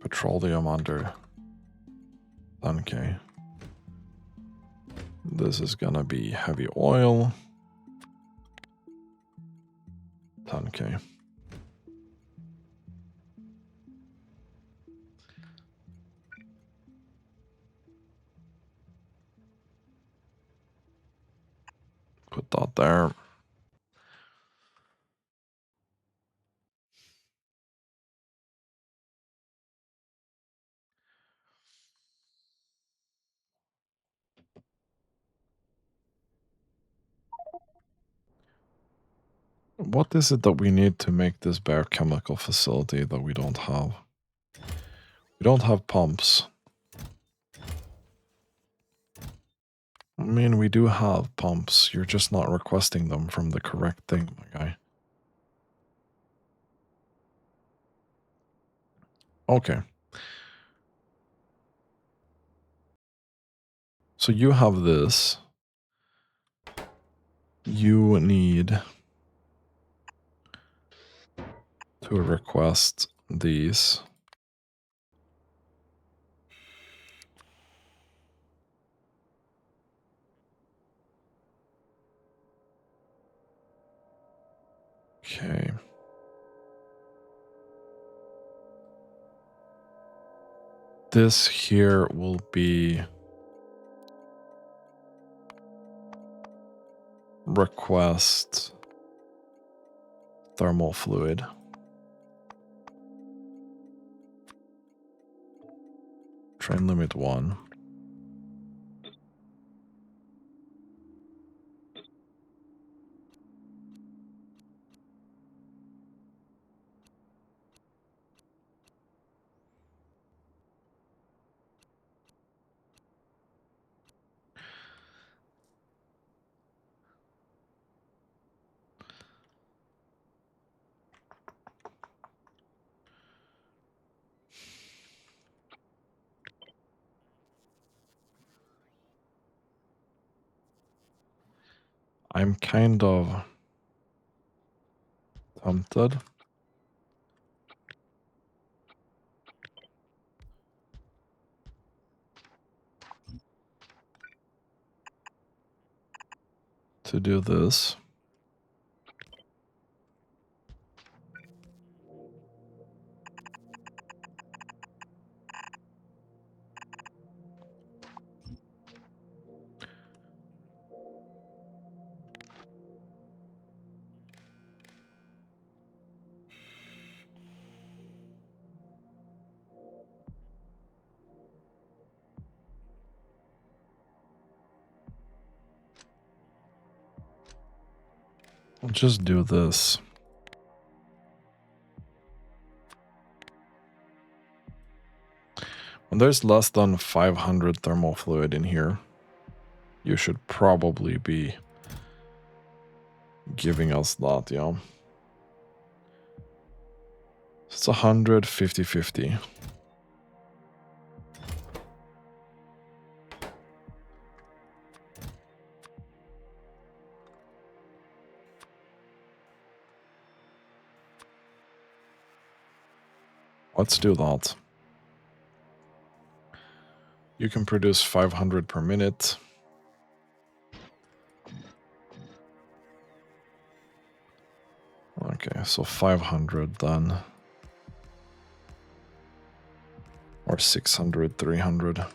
petroleum under 10k. This is gonna be heavy oil, 10k. Put that there. What is it that we need to make this biochemical facility that we don't have? We don't have pumps. I mean, we do have pumps. You're just not requesting them from the correct thing, my guy. Okay. So you have this. You need to request these. Okay. This here will be request thermal fluid. Train limit 1. I'm kind of tempted to do this. I'll just do this. When there's less than 500 thermal fluid in here, you should probably be giving us that, yeah. It's 100, 50-50. Let's do that. You can produce 500 per minute. Okay, so 500 then. Or 600, 300.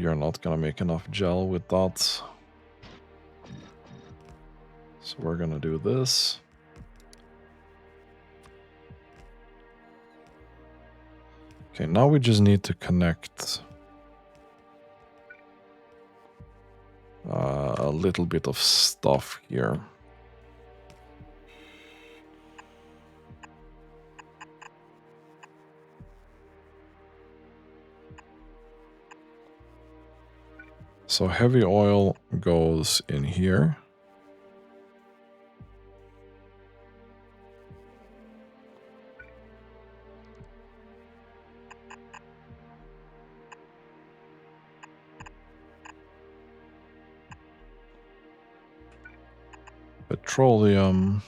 You're not gonna make enough gel with that. So we're gonna do this. Okay, now we just need to connect a little bit of stuff here. So heavy oil goes in here. Petroleum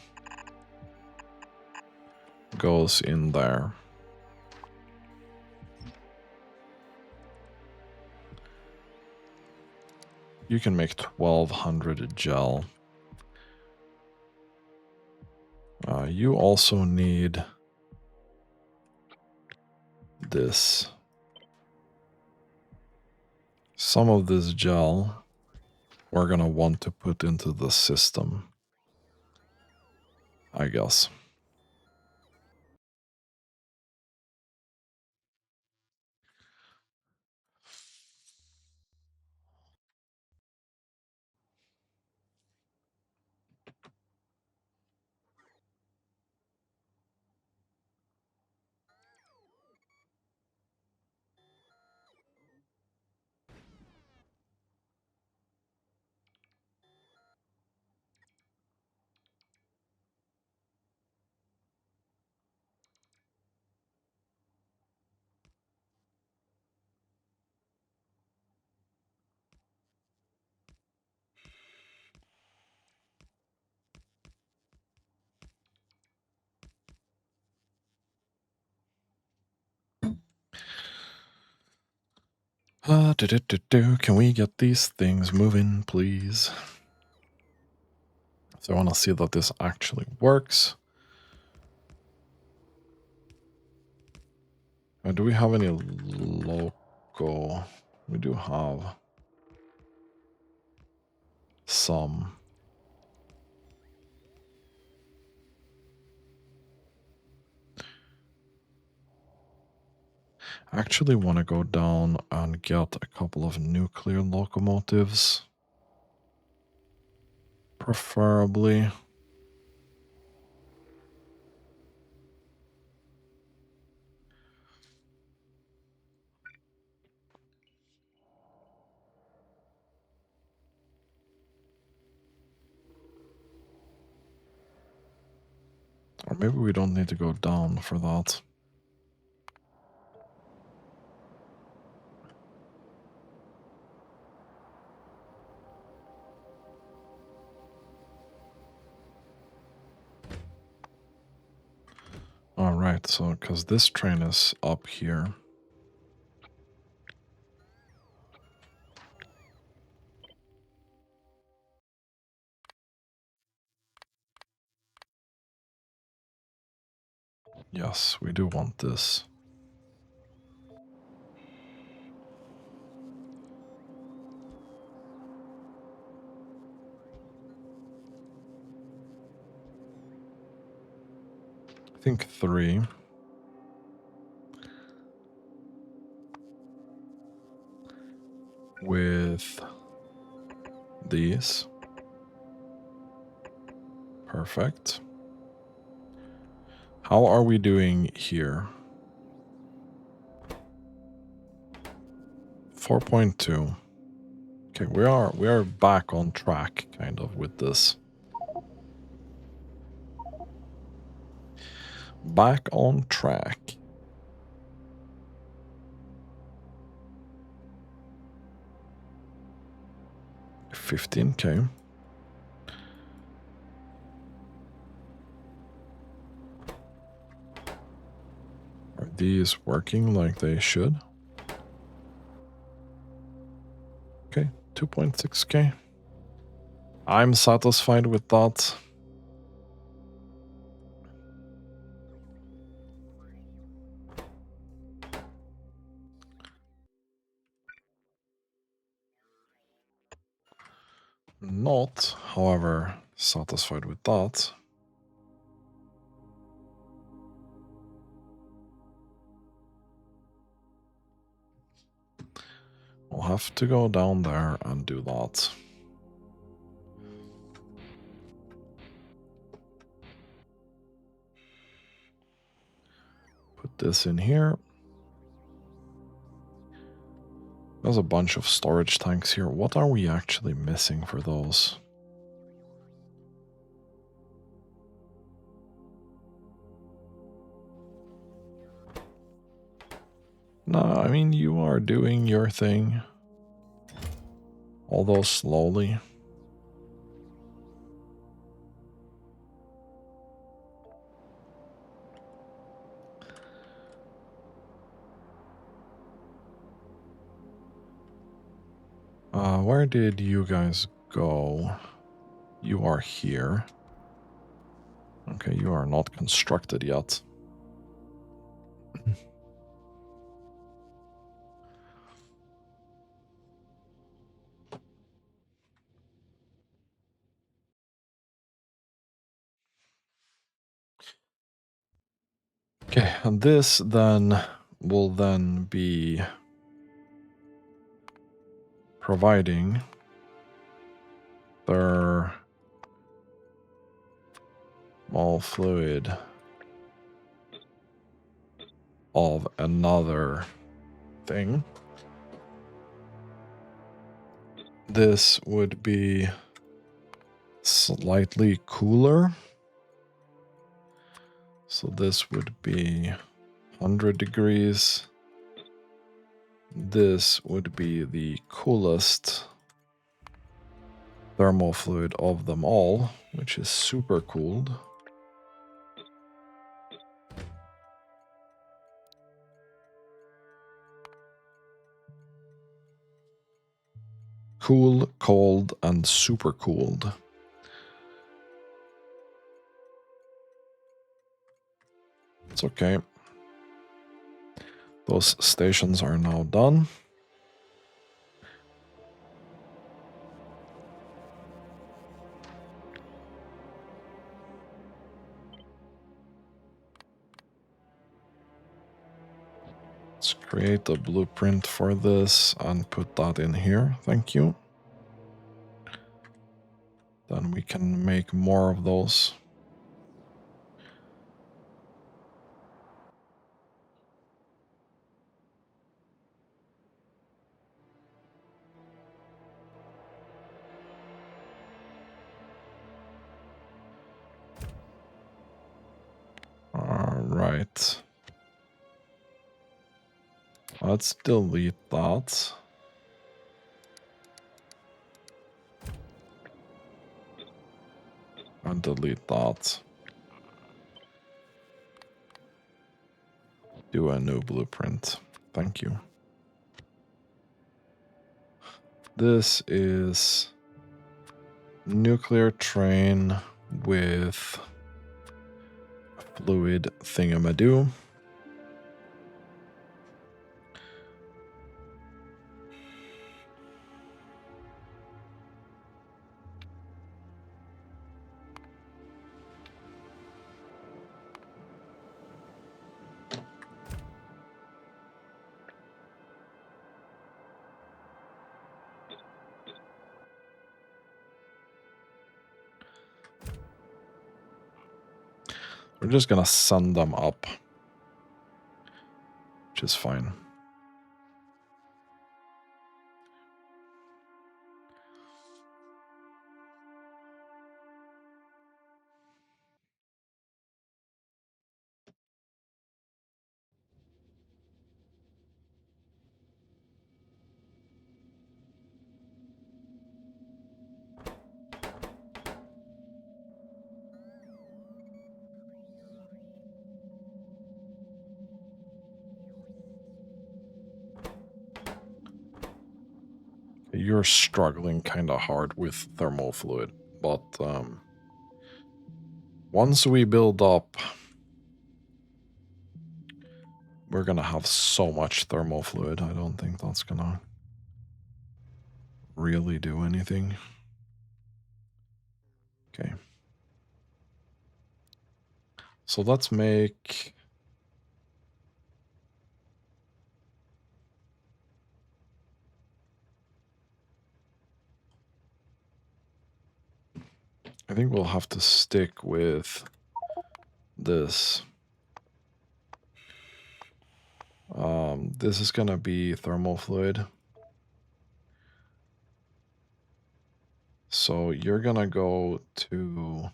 goes in there. You can make 1200 gel. You also need this. Some of this gel we're gonna want to put into the system, I guess. Can we get these things moving, please? So I want to see that this actually works. Do we have any local? We do have some. I actually want to go down and get a couple of nuclear locomotives. Preferably. Or maybe we don't need to go down for that. Alright, so because this train is up here. Yes, we do want this. I think 3. With these. Perfect. How are we doing here? 4.2. Okay, we are back on track kind of with this. Back on track. 15K. Are these working like they should? Okay, 2.6K. I'm satisfied with that. not, however, satisfied with that. We'll have to go down there and do that. Put this in here. There's a bunch of storage tanks here. What are we actually missing for those? No, I mean, you are doing your thing. Although slowly. Where did you guys go? You are here. Okay, you are not constructed yet. Okay, and this then will then be providing their small fluid of another thing. This would be slightly cooler. So this would be 100 degrees. This would be the coolest thermal fluid of them all, which is super cooled. Cool, cold, and super cooled. It's okay. Those stations are now done. Let's create a blueprint for this and put that in here. Thank you. Then we can make more of those. All right. Let's delete that. And delete that. Do a new blueprint. Thank you. This is nuclear train with fluid thingamadoo. We're just gonna send them up, which is fine. You're struggling kind of hard with thermal fluid, but once we build up, we're gonna have so much thermal fluid. I don't think that's gonna really do anything. Okay. So let's make... I think we'll have to stick with this. This is gonna be thermal fluid. So you're gonna go to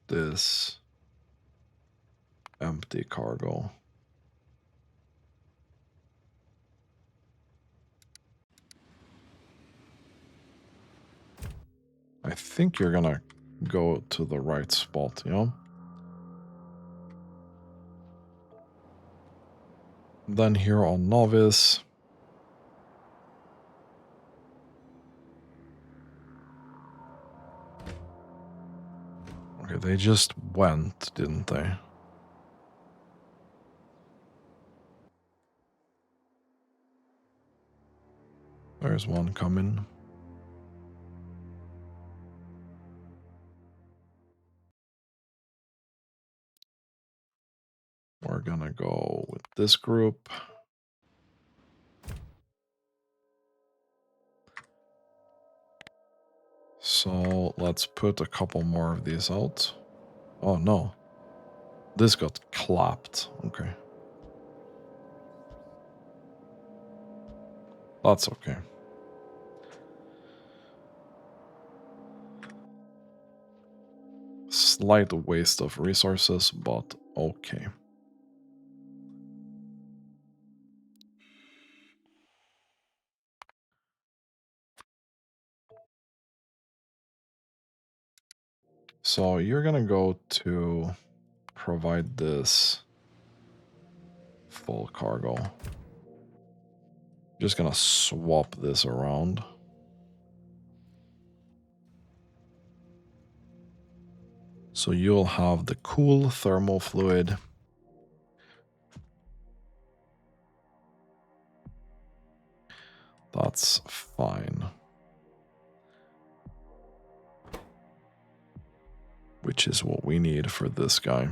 this empty cargo. I think you're gonna go to the right spot, you know? Then here on Novice, okay, they just went, didn't they? There's one coming. We're gonna go with this group. So let's put a couple more of these out. Oh no. This got clapped. Okay. That's okay. Slight waste of resources, but okay. So you're gonna go to provide this full cargo. Just gonna swap this around. So you'll have the cool thermal fluid. That's fine. Which is what we need for this guy.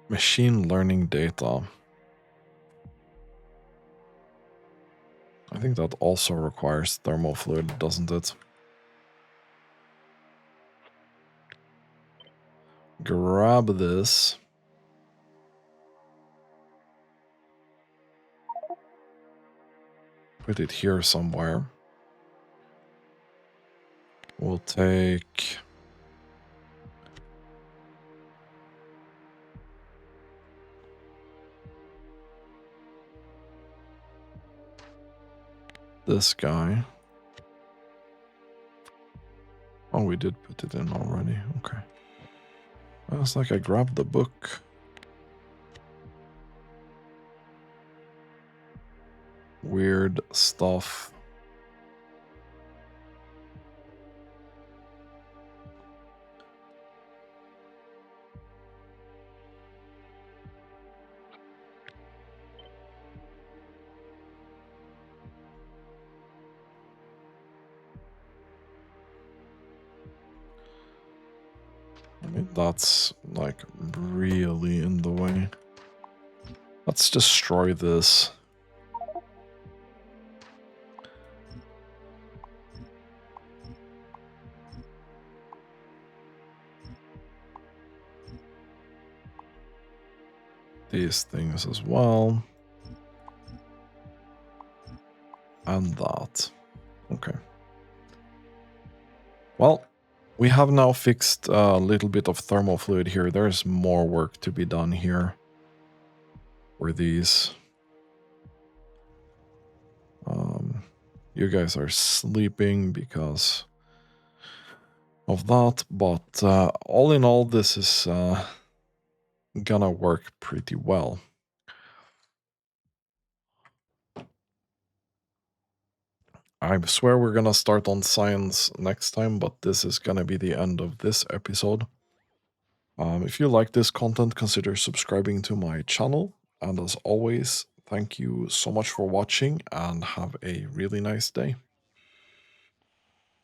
Machine learning data. I think that also requires thermal fluid, doesn't it? Grab this. Put it here somewhere. We'll take... this guy. Oh, we did put it in already. Okay. It's like I grabbed the book. Weird stuff. I mean, that's like really in the way. Let's destroy this. These things as well. And that. Okay. Well, we have now fixed a little bit of thermal fluid here. There's more work to be done here. For these. You guys are sleeping because of that, but all in all, this is gonna work pretty well. I swear we're gonna start on science next time, but this is gonna be the end of this episode. If you like this content, consider subscribing to my channel. And as always, thank you so much for watching and have a really nice day.